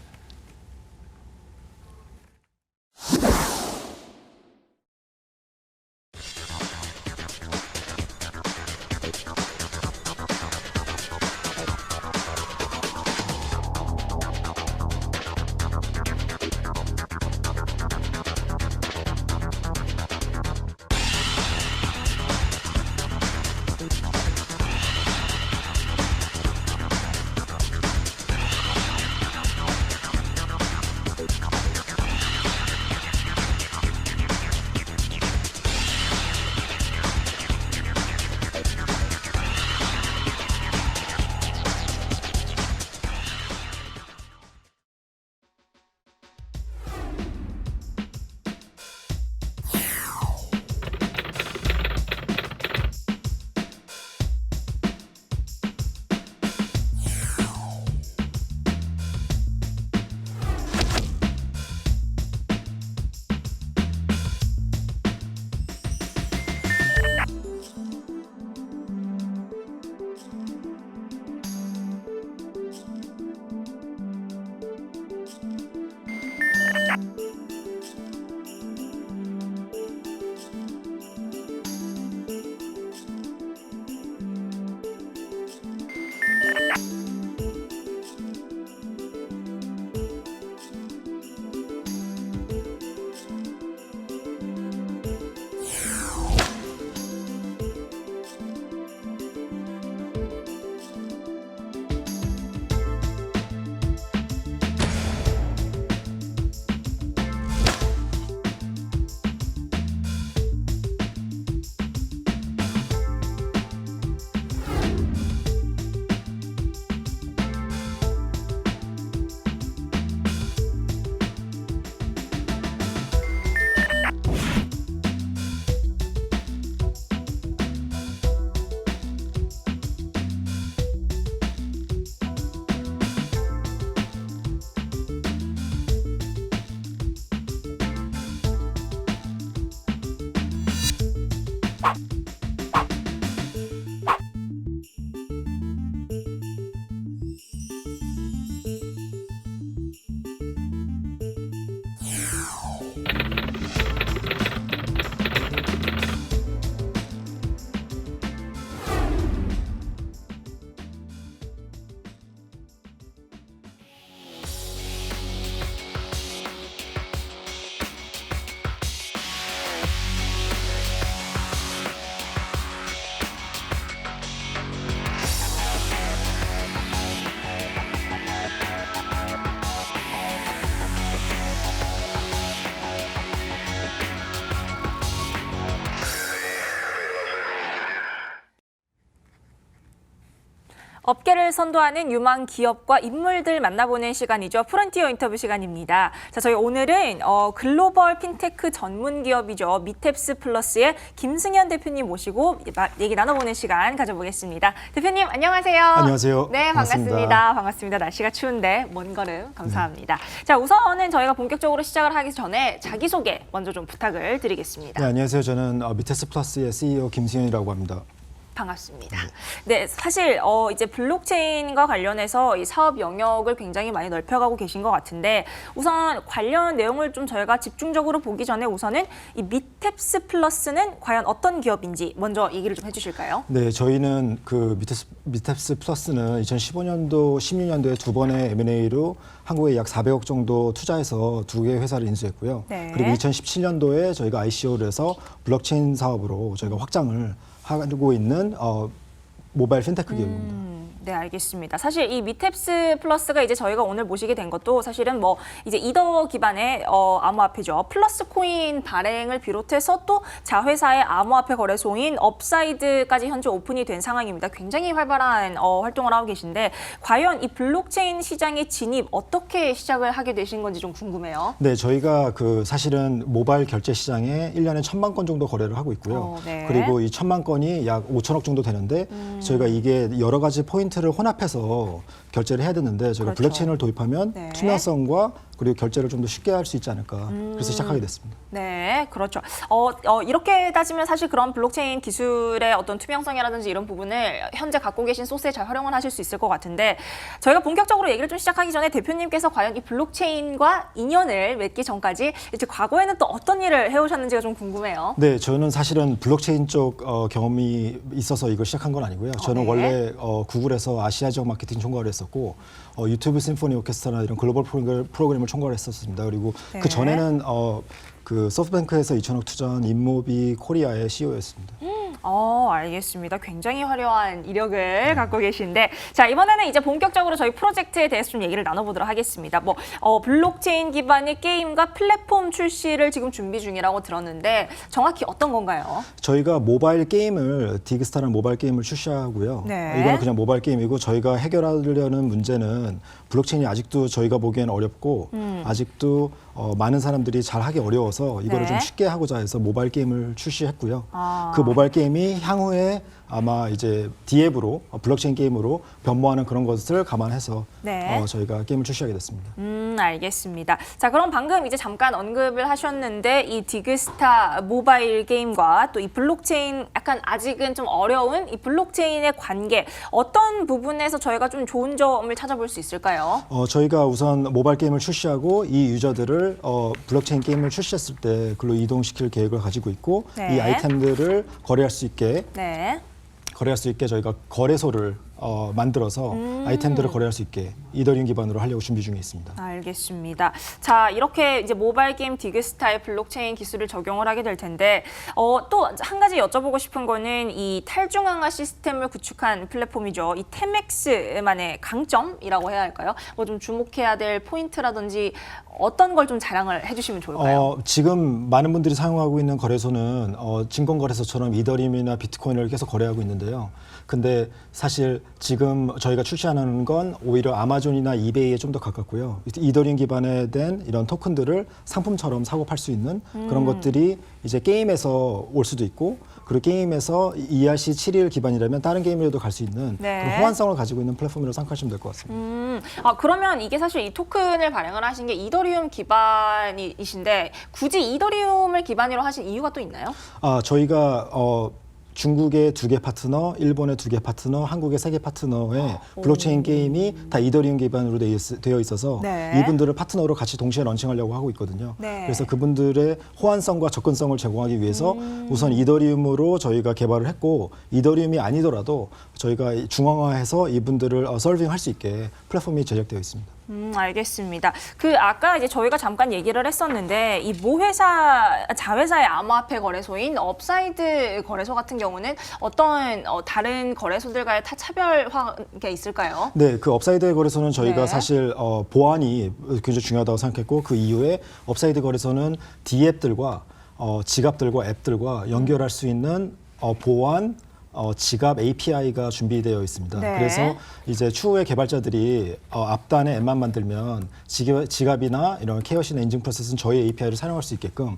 업계를 선도하는 유망 기업과 인물들 만나보는 시간이죠. 프론티어 인터뷰 시간입니다. 자, 저희 오늘은 글로벌 핀테크 전문 기업이죠. 미탭스 플러스의 김승현 대표님 모시고 얘기 나눠보는 시간 가져보겠습니다. 대표님 안녕하세요. 안녕하세요. 네, 반갑습니다. 반갑습니다. 날씨가 추운데 먼 걸음 감사합니다. 자, 우선은 저희가 본격적으로 시작을 하기 전에 자기소개 먼저 좀 부탁을 드리겠습니다. 네, 안녕하세요. 저는 미테스 플러스의 CEO 김승현이라고 합니다. 반갑습니다. 네, 사실 이제 블록체인과 관련해서 이 사업 영역을 굉장히 많이 넓혀가고 계신 것 같은데 우선 관련 내용을 좀 저희가 집중적으로 보기 전에 우선은 이 미탭스 플러스는 과연 어떤 기업인지 먼저 얘기를 좀 해주실까요? 네, 저희는 그 미테스 플러스는 2015년도, 16년도에 두 번의 M&A로 한국에 약 400억 정도 투자해서 두 개의 회사를 인수했고요. 네. 그리고 2017년도에 저희가 ICO를 해서 블록체인 사업으로 저희가 확장을 하고 있는 모바일 핀테크 기업입니다. 네, 알겠습니다. 사실 이 미탭스 플러스가 이제 저희가 오늘 모시게 된 것도 사실은 뭐 이제 이더 기반의 암호화폐죠. 플러스 코인 발행을 비롯해서 또 자회사의 암호화폐 거래소인 업사이드까지 현재 오픈이 된 상황입니다. 굉장히 활발한 활동을 하고 계신데 과연 이 블록체인 시장의 진입 어떻게 시작을 하게 되신 건지 좀 궁금해요. 네, 저희가 그 사실은 모바일 결제 시장에 1년에 1,000만 건 정도 거래를 하고 있고요. 네. 그리고 이 1,000만 건이 약 5천억 정도 되는데 저희가 이게 여러 가지 포인트를 혼합해서 결제를 해야 되는데 저희가 그렇죠. 블록체인을 도입하면 네. 투명성과 그리고 결제를 좀 더 쉽게 할 수 있지 않을까. 그래서 시작하게 됐습니다. 네, 그렇죠. 이렇게 따지면 사실 그런 블록체인 기술의 어떤 투명성이라든지 이런 부분을 현재 갖고 계신 소스에 잘 활용을 하실 수 있을 것 같은데 저희가 본격적으로 얘기를 좀 시작하기 전에 대표님께서 과연 이 블록체인과 인연을 맺기 전까지 이제 과거에는 또 어떤 일을 해오셨는지가 좀 궁금해요. 네, 저는 사실은 블록체인 쪽 경험이 있어서 이걸 시작한 건 아니고요. 저는 네. 원래 구글에서 아시아 지역 마케팅 총괄을 했었고 유튜브 심포니 오케스트라나 이런 글로벌 프로그램을 총괄을 했었습니다. 그리고 네. 그 전에는 그 소프트뱅크에서 2천억 투자한 인모비 코리아의 CEO였습니다. 알겠습니다. 굉장히 화려한 이력을 갖고 계신데 자, 이번에는 이제 본격적으로 저희 프로젝트에 대해서 좀 얘기를 나눠보도록 하겠습니다. 블록체인 기반의 게임과 플랫폼 출시를 지금 준비 중이라고 들었는데 정확히 어떤 건가요? 저희가 모바일 게임을 디그스타라는 모바일 게임을 출시하고요. 네. 이거는 그냥 모바일 게임이고 저희가 해결하려는 문제는 블록체인이 아직도 저희가 보기엔 어렵고 아직도 많은 사람들이 잘 하기 어려워서 이거를 네. 좀 쉽게 하고자 해서 모바일 게임을 출시했고요. 아. 그 모바일 게임이 향후에 아마 이제 D앱으로 블록체인 게임으로 변모하는 그런 것을 감안해서 네. 저희가 게임을 출시하게 됐습니다. 알겠습니다. 자, 그럼 방금 이제 잠깐 언급을 하셨는데 이 디그스타 모바일 게임과 또 이 블록체인 약간 아직은 좀 어려운 이 블록체인의 관계 어떤 부분에서 저희가 좀 좋은 점을 찾아볼 수 있을까요? 저희가 우선 모바일 게임을 출시하고 이 유저들을 블록체인 게임을 출시했을 때 글로 이동시킬 계획을 가지고 있고 네. 이 아이템들을 거래할 수 있게 저희가 거래소를 만들어서 아이템들을 거래할 수 있게 이더리움 기반으로 하려고 준비 중에 있습니다. 알겠습니다. 자, 이렇게 이제 모바일 게임 디그스타의 블록체인 기술을 적용을 하게 될 텐데 또 한 가지 여쭤보고 싶은 거는 이 탈중앙화 시스템을 구축한 플랫폼이죠. 이 템엑스만의 강점이라고 해야 할까요? 좀 주목해야 될 포인트라든지 어떤 걸 좀 자랑을 해주시면 좋을까요? 지금 많은 분들이 사용하고 있는 거래소는 증권거래소처럼 이더리움이나 비트코인을 계속 거래하고 있는데요. 근데 사실 지금 저희가 출시하는 건 오히려 아마존이나 이베이에 좀 더 가깝고요. 이더리움 기반에 된 이런 토큰들을 상품처럼 사고 팔 수 있는 그런 것들이 이제 게임에서 올 수도 있고 그리고 게임에서 ERC721 기반이라면 다른 게임에도 갈 수 있는 네. 그런 호환성을 가지고 있는 플랫폼이라고 생각하시면 될 것 같습니다. 그러면 이게 사실 이 토큰을 발행을 하신 게 이더리움 기반이신데 굳이 이더리움을 기반으로 하신 이유가 또 있나요? 저희가 중국의 2개 파트너, 일본의 2개 파트너, 한국의 3개 파트너의 블록체인 게임이 다 이더리움 기반으로 되어 있어서 네. 이분들을 파트너로 같이 동시에 런칭하려고 하고 있거든요. 네. 그래서 그분들의 호환성과 접근성을 제공하기 위해서 우선 이더리움으로 저희가 개발을 했고 이더리움이 아니더라도 저희가 중앙화해서 이분들을 서빙할 수 있게 플랫폼이 제작되어 있습니다. 알겠습니다. 아까 이제 저희가 잠깐 얘기를 했었는데 이 자회사의 암호화폐 거래소인 업사이드 거래소 같은 경우는 어떤 다른 거래소들과의 차별화가 있을까요? 네, 그 업사이드 거래소는 저희가 네. 사실 보안이 굉장히 중요하다고 생각했고 그 이후에 업사이드 거래소는 D앱들과 지갑들과 앱들과 연결할 수 있는 보안 지갑 API가 준비되어 있습니다. 네. 그래서 이제 추후에 개발자들이 앞단에 앱만 만들면 지갑이나 이런 케어시나 인증 프로세스는 저희 API를 사용할 수 있게끔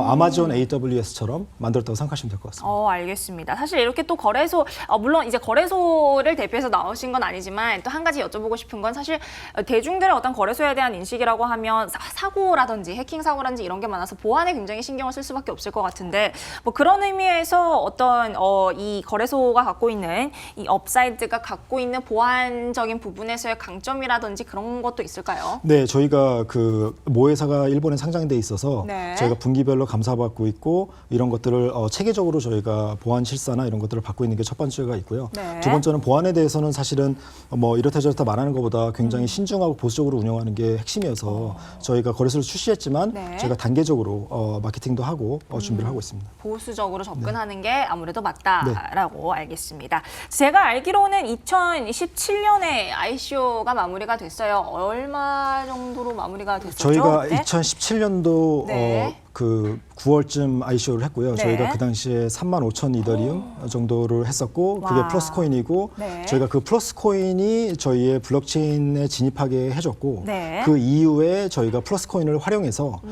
아마존 AWS처럼 만들었다고 생각하시면 될 것 같습니다. 알겠습니다. 사실 이렇게 또 거래소, 물론 이제 거래소를 대표해서 나오신 건 아니지만 또 한 가지 여쭤보고 싶은 건 사실 대중들의 어떤 거래소에 대한 인식이라고 하면 사고라든지 해킹 사고라든지 이런 게 많아서 보안에 굉장히 신경을 쓸 수밖에 없을 것 같은데 뭐 그런 의미에서 어떤 이 거래소가 갖고 있는 이 업사이드가 갖고 있는 보안적인 부분에서의 강점이라든지 그런 것도 있을까요? 네, 저희가 그 모회사가 일본에 상장돼 있어서 네. 저희가 분기별로 감사받고 있고 이런 것들을 체계적으로 저희가 보안 실사나 이런 것들을 받고 있는 게 첫 번째가 있고요. 네. 두 번째는 보안에 대해서는 사실은 뭐 이렇다 저렇다 말하는 것보다 굉장히 신중하고 보수적으로 운영하는 게 핵심이어서 저희가 거래소를 출시했지만 네. 저희가 단계적으로 마케팅도 하고 준비를 하고 있습니다. 보수적으로 접근하는 게 아무래도 맞다라고 알겠습니다. 제가 알기로는 2017년에 ICO가 마무리가 됐어요. 얼마 정도로 마무리가 됐었죠? 저희가 그때? 2017년도 네. 그 9월쯤 ICO를 했고요. 네. 저희가 그 당시에 35,000 이더리움 정도를 했었고 와. 그게 플러스 코인이고 네. 저희가 그 플러스 코인이 저희의 블록체인에 진입하게 해줬고 네. 그 이후에 저희가 플러스 코인을 활용해서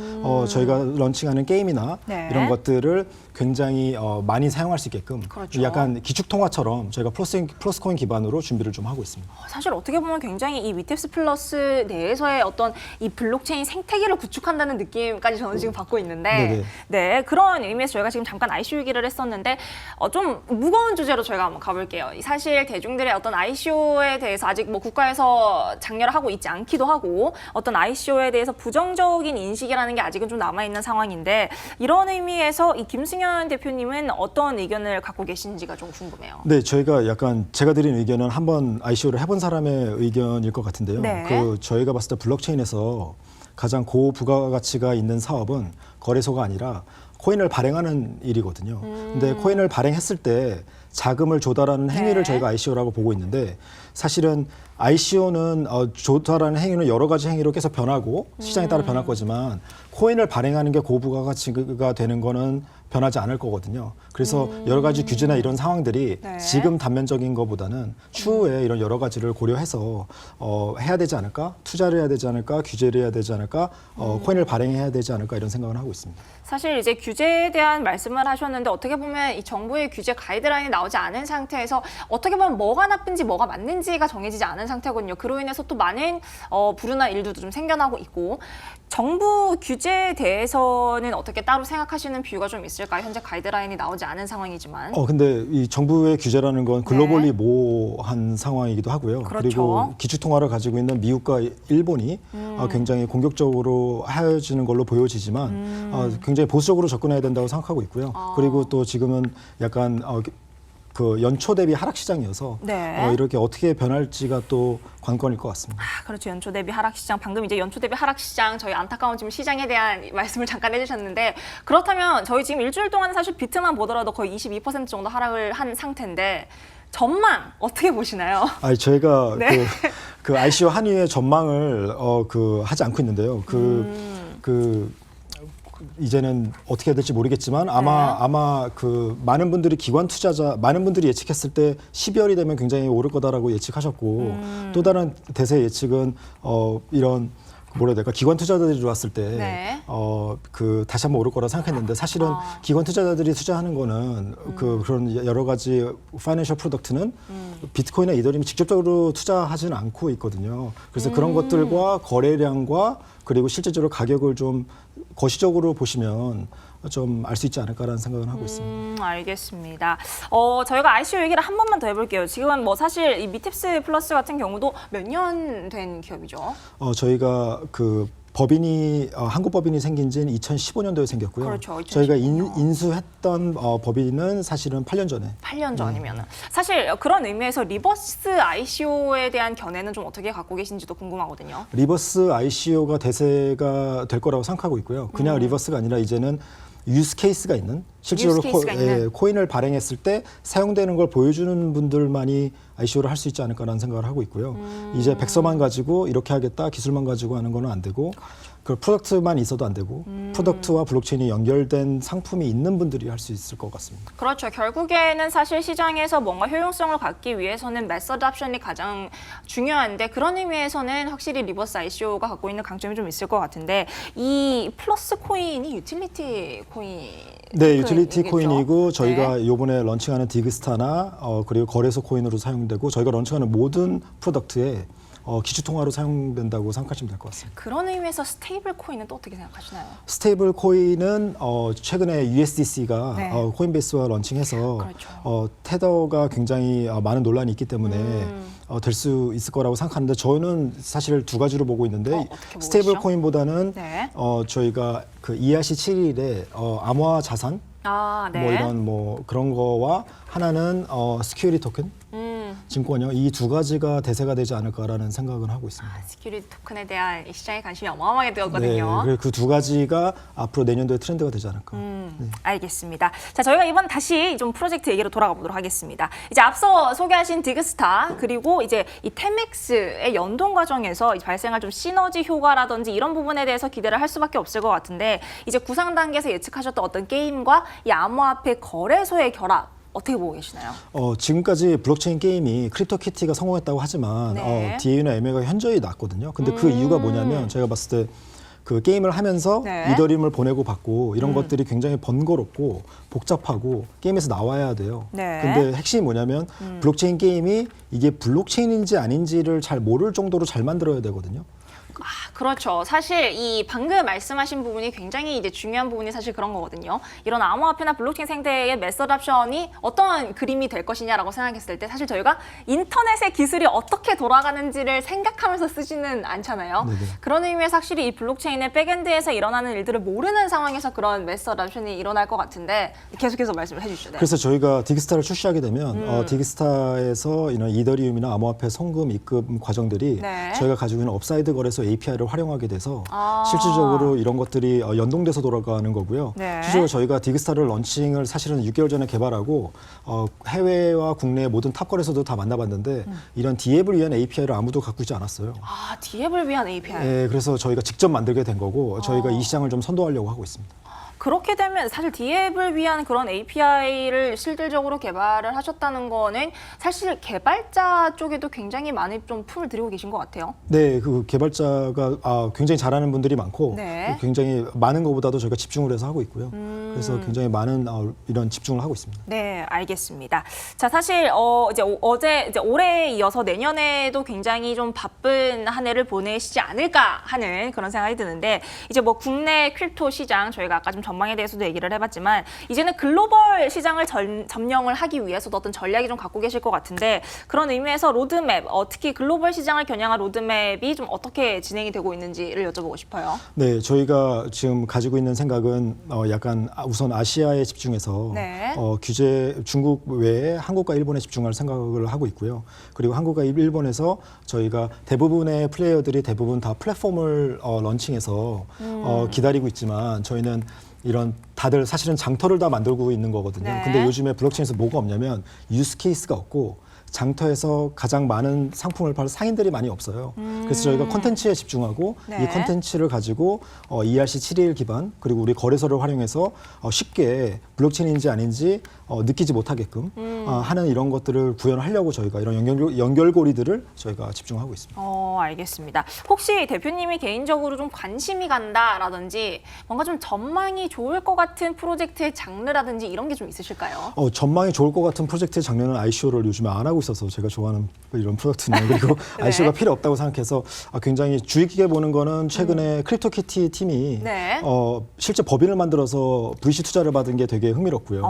저희가 런칭하는 게임이나 네. 이런 것들을 굉장히 많이 사용할 수 있게끔 그렇죠. 약간 기축통화처럼 저희가 플러스 코인 기반으로 준비를 좀 하고 있습니다. 사실 어떻게 보면 굉장히 이 위텝스 플러스 내에서의 어떤 이 블록체인 생태계를 구축한다는 느낌까지 저는 지금 받고 있는데 네네. 네, 그런 의미에서 저희가 지금 잠깐 ICO 얘기를 했었는데 좀 무거운 주제로 저희가 한번 가볼게요. 사실 대중들의 어떤 ICO에 대해서 아직 뭐 국가에서 장려를 하고 있지 않기도 하고 어떤 ICO에 대해서 부정적인 인식이라는 게 아직은 좀 남아있는 상황인데 이런 의미에서 이 김승현 대표님은 어떤 의견을 갖고 계신지가 좀 궁금해요. 네, 저희가 약간 제가 드린 의견은 한번 ICO를 해본 사람의 의견일 것 같은데요. 네. 그 저희가 봤을 때 블록체인에서 가장 고부가가치가 있는 사업은 거래소가 아니라 코인을 발행하는 일이거든요. 근데 코인을 발행했을 때 자금을 조달하는 행위를 네. 저희가 ICO라고 보고 있는데 사실은 ICO는 조달하는 행위는 여러 가지 행위로 계속 변하고 시장에 따라 변할 거지만 코인을 발행하는 게 고부가가치가 되는 거는 변하지 않을 거거든요. 그래서 여러 가지 규제나 이런 상황들이 네. 지금 단면적인 것보다는 추후에 이런 여러 가지를 고려해서 해야 되지 않을까? 투자를 해야 되지 않을까? 규제를 해야 되지 않을까? 코인을 발행해야 되지 않을까? 이런 생각을 하고 있습니다. 사실 이제 규제에 대한 말씀을 하셨는데 어떻게 보면 이 정부의 규제 가이드라인이 나오지 않은 상태에서 어떻게 보면 뭐가 나쁜지 뭐가 맞는지가 정해지지 않은 상태거든요. 그로 인해서 또 많은 불운한 일들도 좀 생겨나고 있고 정부 규제에 대해서는 어떻게 따로 생각하시는 뷰가 좀 있을까요? 현재 가이드라인이 나오지 않은 상황이지만. 근데 이 정부의 규제라는 건 글로벌리 모호한 상황이기도 하고요. 네. 그렇죠. 그리고 기축통화를 가지고 있는 미국과 일본이 굉장히 공격적으로 하여지는 걸로 보여지지만 굉장히 보수적으로 접근해야 된다고 생각하고 있고요. 그리고 또 지금은 약간 그 연초 대비 하락 시장이어서 네. 이렇게 어떻게 변할지가 또 관건일 것 같습니다. 그렇죠. 연초 대비 하락 시장. 방금 이제 연초 대비 하락 시장 저희 안타까운 지금 시장에 대한 말씀을 잠깐 해주셨는데 그렇다면 저희 지금 일주일 동안 사실 비트만 보더라도 거의 22% 정도 하락을 한 상태인데 전망 어떻게 보시나요? 저희가 네. 그 ICO 한위의 전망을 하지 않고 있는데요. 이제는 어떻게 해야 될지 모르겠지만 아마 그 많은 분들이 많은 분들이 예측했을 때 12월이 되면 굉장히 오를 거다라고 예측하셨고 또 다른 대세 예측은 이런 뭐라 해야 될까 기관 투자자들이 들어왔을 때 네. 다시 한번 오를 거라 생각했는데 사실은 기관 투자자들이 투자하는 거는 그런 여러 가지 파이낸셜 프로덕트는 비트코인이나 이더리움이 직접적으로 투자하지는 않고 있거든요. 그래서 그런 것들과 거래량과 그리고 실제적으로 가격을 좀 거시적으로 보시면 좀 알 수 있지 않을까라는 생각을 하고 있습니다. 알겠습니다. 저희가 ICO 얘기를 한 번만 더 해볼게요. 지금은 뭐 사실 이 미팁스 플러스 같은 경우도 몇 년 된 기업이죠? 저희가 한국 법인이 생긴 지는 2015년도에 생겼고요. 그렇죠, 2015 저희가 년요. 인수했던 법인은 사실은 8년 전에. 8년 전이면은 사실 그런 의미에서 리버스 ICO에 대한 견해는 좀 어떻게 갖고 계신지도 궁금하거든요. 리버스 ICO가 대세가 될 거라고 생각하고 있고요. 그냥 리버스가 아니라 이제는 유스 케이스가 있는 실제로 케이스가 있는. 코인을 발행했을 때 사용되는 걸 보여주는 분들만이 ICO를 할 수 있지 않을까라는 생각을 하고 있고요. 이제 백서만 가지고 이렇게 하겠다, 기술만 가지고 하는 거는 안 되고 그 프로덕트만 있어도 안 되고 프로덕트와 블록체인이 연결된 상품이 있는 분들이 할 수 있을 것 같습니다. 그렇죠. 결국에는 사실 시장에서 뭔가 효용성을 갖기 위해서는 메서드 옵션이 가장 중요한데 그런 의미에서는 확실히 리버스 ICO가 갖고 있는 강점이 좀 있을 것 같은데 이 플러스 코인이 유틸리티 코인 네, 유틸리티 얘기죠? 코인이고 저희가 네. 이번에 런칭하는 디그스타나 그리고 거래소 코인으로 사용되고 저희가 런칭하는 모든 프로덕트에 기축통화로 사용된다고 생각하시면 될 것 같습니다. 그런 의미에서 스테이블 코인은 또 어떻게 생각하시나요? 스테이블 코인은 최근에 USDC가 네. 코인베이스와 런칭해서 그렇죠. 테더가 굉장히 많은 논란이 있기 때문에 될 수 있을 거라고 생각하는데 저는 사실 두 가지로 보고 있는데 어떻게 보고 스테이블 계시죠? 코인보다는 네. 저희가 그 ERC 7일에 암호화 자산 아, 네. 뭐 이런 뭐 그런 거와 하나는 스큐리티 토큰 증권이요. 이 두 가지가 대세가 되지 않을까라는 생각은 하고 있습니다. 스큐리티 토큰에 대한 이 시장의 관심이 어마어마하게 되었거든요. 네, 그 두 가지가 앞으로 내년도에 트렌드가 되지 않을까. 알겠습니다. 자, 저희가 이번 다시 좀 프로젝트 얘기로 돌아가 보도록 하겠습니다. 이제 앞서 소개하신 디그스타 그리고 이제 이 템엑스의 연동 과정에서 발생할 좀 시너지 효과라든지 이런 부분에 대해서 기대를 할 수밖에 없을 것 같은데 이제 구상 단계에서 예측하셨던 어떤 게임과 이 암호화폐 거래소의 결합 어떻게 보고 계시나요? 지금까지 블록체인 게임이 크립토키티가 성공했다고 하지만 네. DAU나 MA가 현저히 낮거든요. 근데 그 이유가 뭐냐면 제가 봤을 때 그 게임을 하면서 네. 이더리움을 보내고 받고 이런 것들이 굉장히 번거롭고 복잡하고 게임에서 나와야 돼요. 네. 근데 핵심이 뭐냐면 블록체인 게임이 이게 블록체인인지 아닌지를 잘 모를 정도로 잘 만들어야 되거든요. 그렇죠. 사실 이 방금 말씀하신 부분이 굉장히 이제 중요한 부분이 사실 그런 거거든요. 이런 암호화폐나 블록체인 생태계의 메서드 옵션이 어떤 그림이 될 것이냐라고 생각했을 때 사실 저희가 인터넷의 기술이 어떻게 돌아가는지를 생각하면서 쓰지는 않잖아요. 네네. 그런 의미에서 확실히 이 블록체인의 백엔드에서 일어나는 일들을 모르는 상황에서 그런 메서드 옵션이 일어날 것 같은데 계속해서 말씀을 해주시죠. 네. 그래서 저희가 디그스타를 출시하게 되면 디그스타에서 이런 이더리움이나 암호화폐 송금 입금 과정들이 네. 저희가 가지고 있는 업사이드 거래소 API를 활용하게 돼서 아. 실질적으로 이런 것들이 연동돼서 돌아가는 거고요. 네. 실제로 저희가 디그스타를 런칭을 사실은 6개월 전에 개발하고 해외와 국내 모든 탑 거래소도 다 만나봤는데 이런 디앱을 위한 API를 아무도 갖고 있지 않았어요. 아, 디앱을 위한 API. 네, 그래서 저희가 직접 만들게 된 거고 저희가 이 시장을 좀 선도하려고 하고 있습니다. 그렇게 되면 사실 디앱을 위한 그런 API를 실질적으로 개발을 하셨다는 거는 사실 개발자 쪽에도 굉장히 많이 좀 품을 들이고 계신 것 같아요. 네, 그 개발자가 굉장히 잘하는 분들이 많고 네. 굉장히 많은 것보다도 저희가 집중을 해서 하고 있고요. 그래서 굉장히 많은 이런 집중을 하고 있습니다. 네, 알겠습니다. 자, 사실 이제 올해에 이어서 내년에도 굉장히 좀 바쁜 한 해를 보내시지 않을까 하는 그런 생각이 드는데 이제 뭐 국내 크립토 시장 저희가 아까 좀 전망에 대해서도 얘기를 해봤지만 이제는 글로벌 시장을 점령을 하기 위해서도 어떤 전략이 좀 갖고 계실 것 같은데 그런 의미에서 로드맵, 특히 글로벌 시장을 겨냥한 로드맵이 좀 어떻게 진행이 되고 있는지를 여쭤보고 싶어요. 네, 저희가 지금 가지고 있는 생각은 약간 우선 아시아에 집중해서 네. 규제 중국 외에 한국과 일본에 집중할 생각을 하고 있고요. 그리고 한국과 일본에서 저희가 대부분의 플레이어들이 대부분 다 플랫폼을 런칭해서 기다리고 있지만 저희는 이런 다들 사실은 장터를 다 만들고 있는 거거든요. 네. 근데 요즘에 블록체인에서 뭐가 없냐면 유스 케이스가 없고 장터에서 가장 많은 상품을 파는 상인들이 많이 없어요. 그래서 저희가 콘텐츠에 집중하고 네. 이 콘텐츠를 가지고 ERC 7일 기반 그리고 우리 거래소를 활용해서 쉽게 블록체인인지 아닌지 느끼지 못하게끔 하는 이런 것들을 구현하려고 저희가 이런 연결고리들을 저희가 집중하고 있습니다. 알겠습니다. 혹시 대표님이 개인적으로 좀 관심이 간다라든지 뭔가 좀 전망이 좋을 것 같은 프로젝트의 장르라든지 이런 게 좀 있으실까요? 전망이 좋을 것 같은 프로젝트의 장르는 ICO를 요즘에 안 하고 있어서 제가 좋아하는 이런 프로젝트는 그리고 네. ICO가 필요 없다고 생각해서 굉장히 주의 깊게 보는 거는 최근에 크립토키티 팀이 네. 실제 법인을 만들어서 VC 투자를 받은 게 되게 흥미롭고요.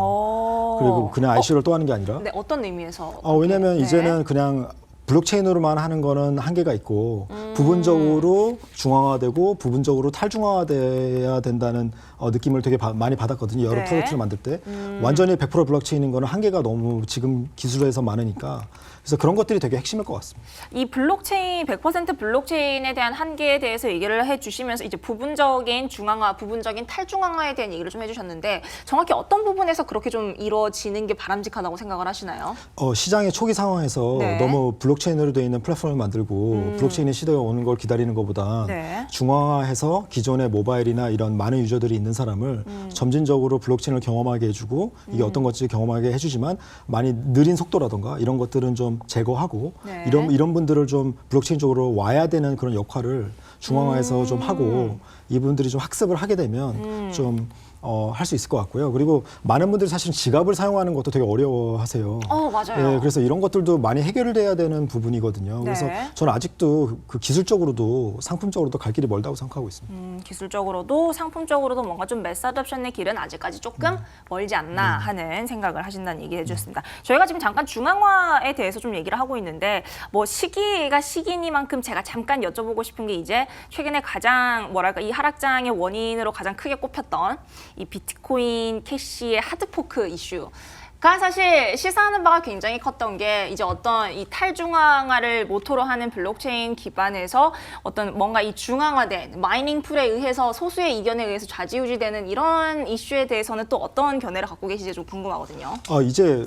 그리고 그냥 ICO를 또 하는 게 아니라 네, 어떤 의미에서? 왜냐하면 네. 이제는 그냥 블록체인으로만 하는 거는 한계가 있고 부분적으로 중앙화되고 부분적으로 탈중앙화돼야 된다는 느낌을 되게 많이 받았거든요. 여러 네. 프로젝트를 만들 때. 완전히 100% 블록체인인 거는 한계가 너무 지금 기술에서 많으니까 그래서 그런 것들이 되게 핵심일 것 같습니다. 이 블록체인 100% 블록체인에 대한 한계에 대해서 얘기를 해주시면서 이제 부분적인 중앙화, 부분적인 탈중앙화에 대한 얘기를 좀 해주셨는데 정확히 어떤 부분에서 그렇게 좀 이루어지는 게 바람직하다고 생각을 하시나요? 시장의 초기 상황에서 네. 너무 블록체인으로 되어 있는 플랫폼을 만들고 블록체인의 시대가 오는 걸 기다리는 것보다 네. 중앙화해서 기존의 모바일이나 이런 많은 유저들이 있는 사람을 점진적으로 블록체인을 경험하게 해주고 이게 어떤 것인지 경험하게 해주지만 많이 느린 속도라던가 이런 것들은 좀 제거하고 네. 이런 분들을 좀 블록체인 쪽으로 와야 되는 그런 역할을 중앙화해서 좀 하고 이분들이 좀 학습을 하게 되면 좀 할 수 있을 것 같고요. 그리고 많은 분들이 사실 지갑을 사용하는 것도 되게 어려워하세요. 맞아요. 예, 그래서 이런 것들도 많이 해결돼야 되는 부분이거든요. 네. 그래서 저는 아직도 그 기술적으로도 상품적으로도 갈 길이 멀다고 생각하고 있습니다. 기술적으로도 상품적으로도 뭔가 좀 매스 어답션의 길은 아직까지 조금 멀지 않나 하는 생각을 하신다는 얘기 해주셨습니다. 저희가 지금 잠깐 중앙화에 대해서 좀 얘기를 하고 있는데 뭐 시기가 시기니만큼 제가 잠깐 여쭤보고 싶은 게 이제 최근에 가장 뭐랄까 이 하락장의 원인으로 가장 크게 꼽혔던 이 비트코인 캐시의 하드포크 이슈. 가 사실 시사하는 바가 굉장히 컸던 게 이제 어떤 이 탈중앙화를 모토로 하는 블록체인 기반에서 어떤 뭔가 이 중앙화된 마이닝 풀에 의해서 소수의 이견에 의해서 좌지우지되는 이런 이슈에 대해서는 또 어떤 견해를 갖고 계시지 좀 궁금하거든요. 이제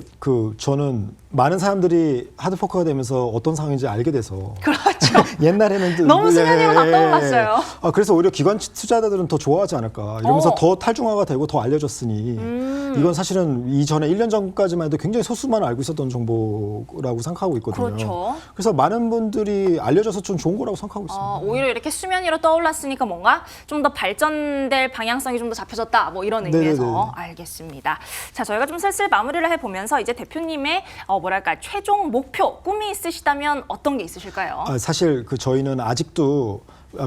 저는 많은 사람들이 하드포크가 되면서 어떤 상황인지 알게 돼서 그렇죠. 옛날에는 너무 수면위로 다 떠올랐어요. 그래서 오히려 기관 투자자들은 더 좋아하지 않을까 이러면서 더 탈중화가 되고 더 알려졌으니 이건 사실은 이전에 1년 전까지만 해도 굉장히 소수만 알고 있었던 정보라고 생각하고 있거든요. 그렇죠. 그래서 많은 분들이 알려져서 좀 좋은 거라고 생각하고 있습니다. 오히려 이렇게 수면 위로 떠올랐으니까 뭔가 좀 더 발전될 방향성이 좀 더 잡혀졌다 뭐 이런 의미에서 네네네. 알겠습니다. 자, 저희가 좀 슬슬 마무리를 해보면서 이제 대표님의 뭐랄까 최종 목표, 꿈이 있으시다면 어떤 게 있으실까요? 사실 저희는 아직도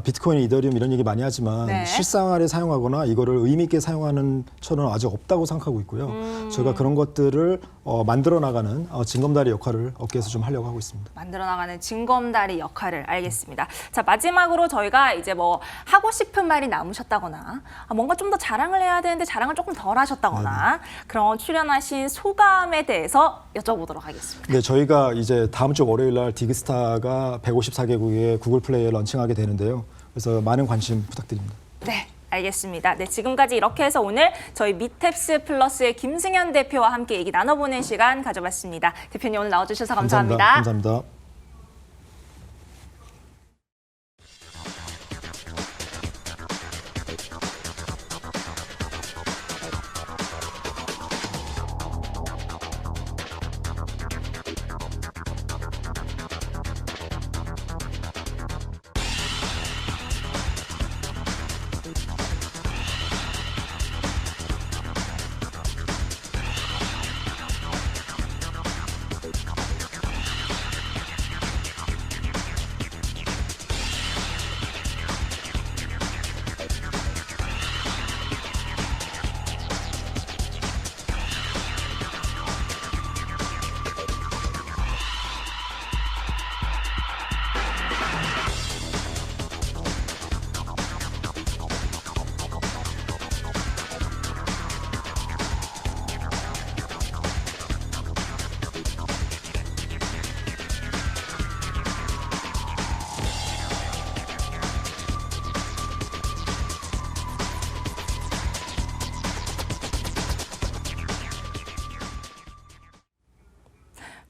비트코인, 이더리움 이런 얘기 많이 하지만 네. 실생활에 사용하거나 이거를 의미 있게 사용하는 처는 아직 없다고 생각하고 있고요. 저희가 그런 것들을 만들어 나가는 징검다리 역할을 업계에서 좀 하려고 하고 있습니다. 만들어 나가는 징검다리 역할을 알겠습니다. 자, 마지막으로 저희가 이제 뭐 하고 싶은 말이 남으셨다거나 뭔가 좀 더 자랑을 해야 되는데 자랑을 조금 덜 하셨다거나 그런 출연하신 소감에 대해서 여쭤보도록 하겠습니다. 네, 저희가 이제 다음 주 월요일 날 디그스타가 154개국의 구글 플레이에 런칭하게 되는데요. 그래서 많은 관심 부탁드립니다. 네. 알겠습니다. 네, 지금까지 이렇게 해서 오늘 저희 미탭스 플러스의 김승현 대표와 함께 얘기 나눠보는 시간 가져봤습니다. 대표님 오늘 나와주셔서 감사합니다. 감사합니다.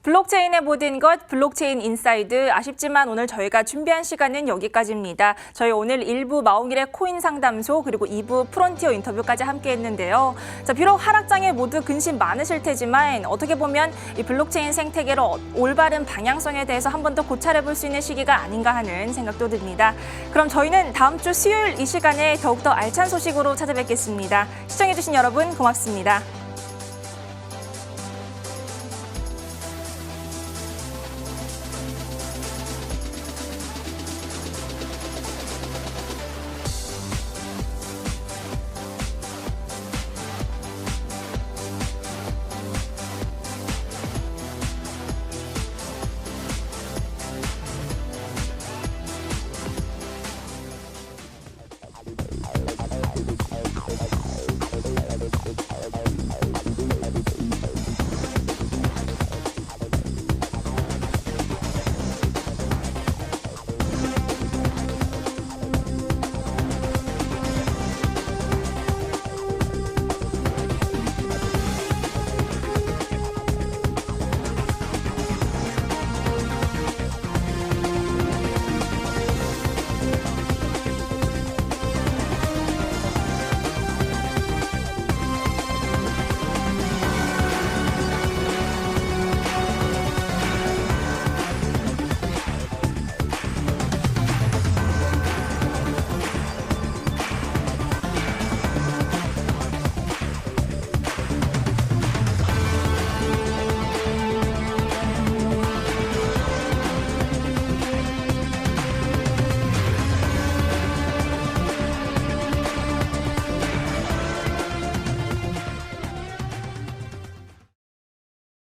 블록체인의 모든 것, 블록체인 인사이드. 아쉽지만 오늘 저희가 준비한 시간은 여기까지입니다. 저희 오늘 1부 마홍일의 코인 상담소 그리고 2부 프론티어 인터뷰까지 함께 했는데요. 자, 비록 하락장에 모두 근심 많으실 테지만 어떻게 보면 이 블록체인 생태계로 올바른 방향성에 대해서 한 번 더 고찰해볼 수 있는 시기가 아닌가 하는 생각도 듭니다. 그럼 저희는 다음 주 수요일 이 시간에 더욱더 알찬 소식으로 찾아뵙겠습니다. 시청해주신 여러분 고맙습니다.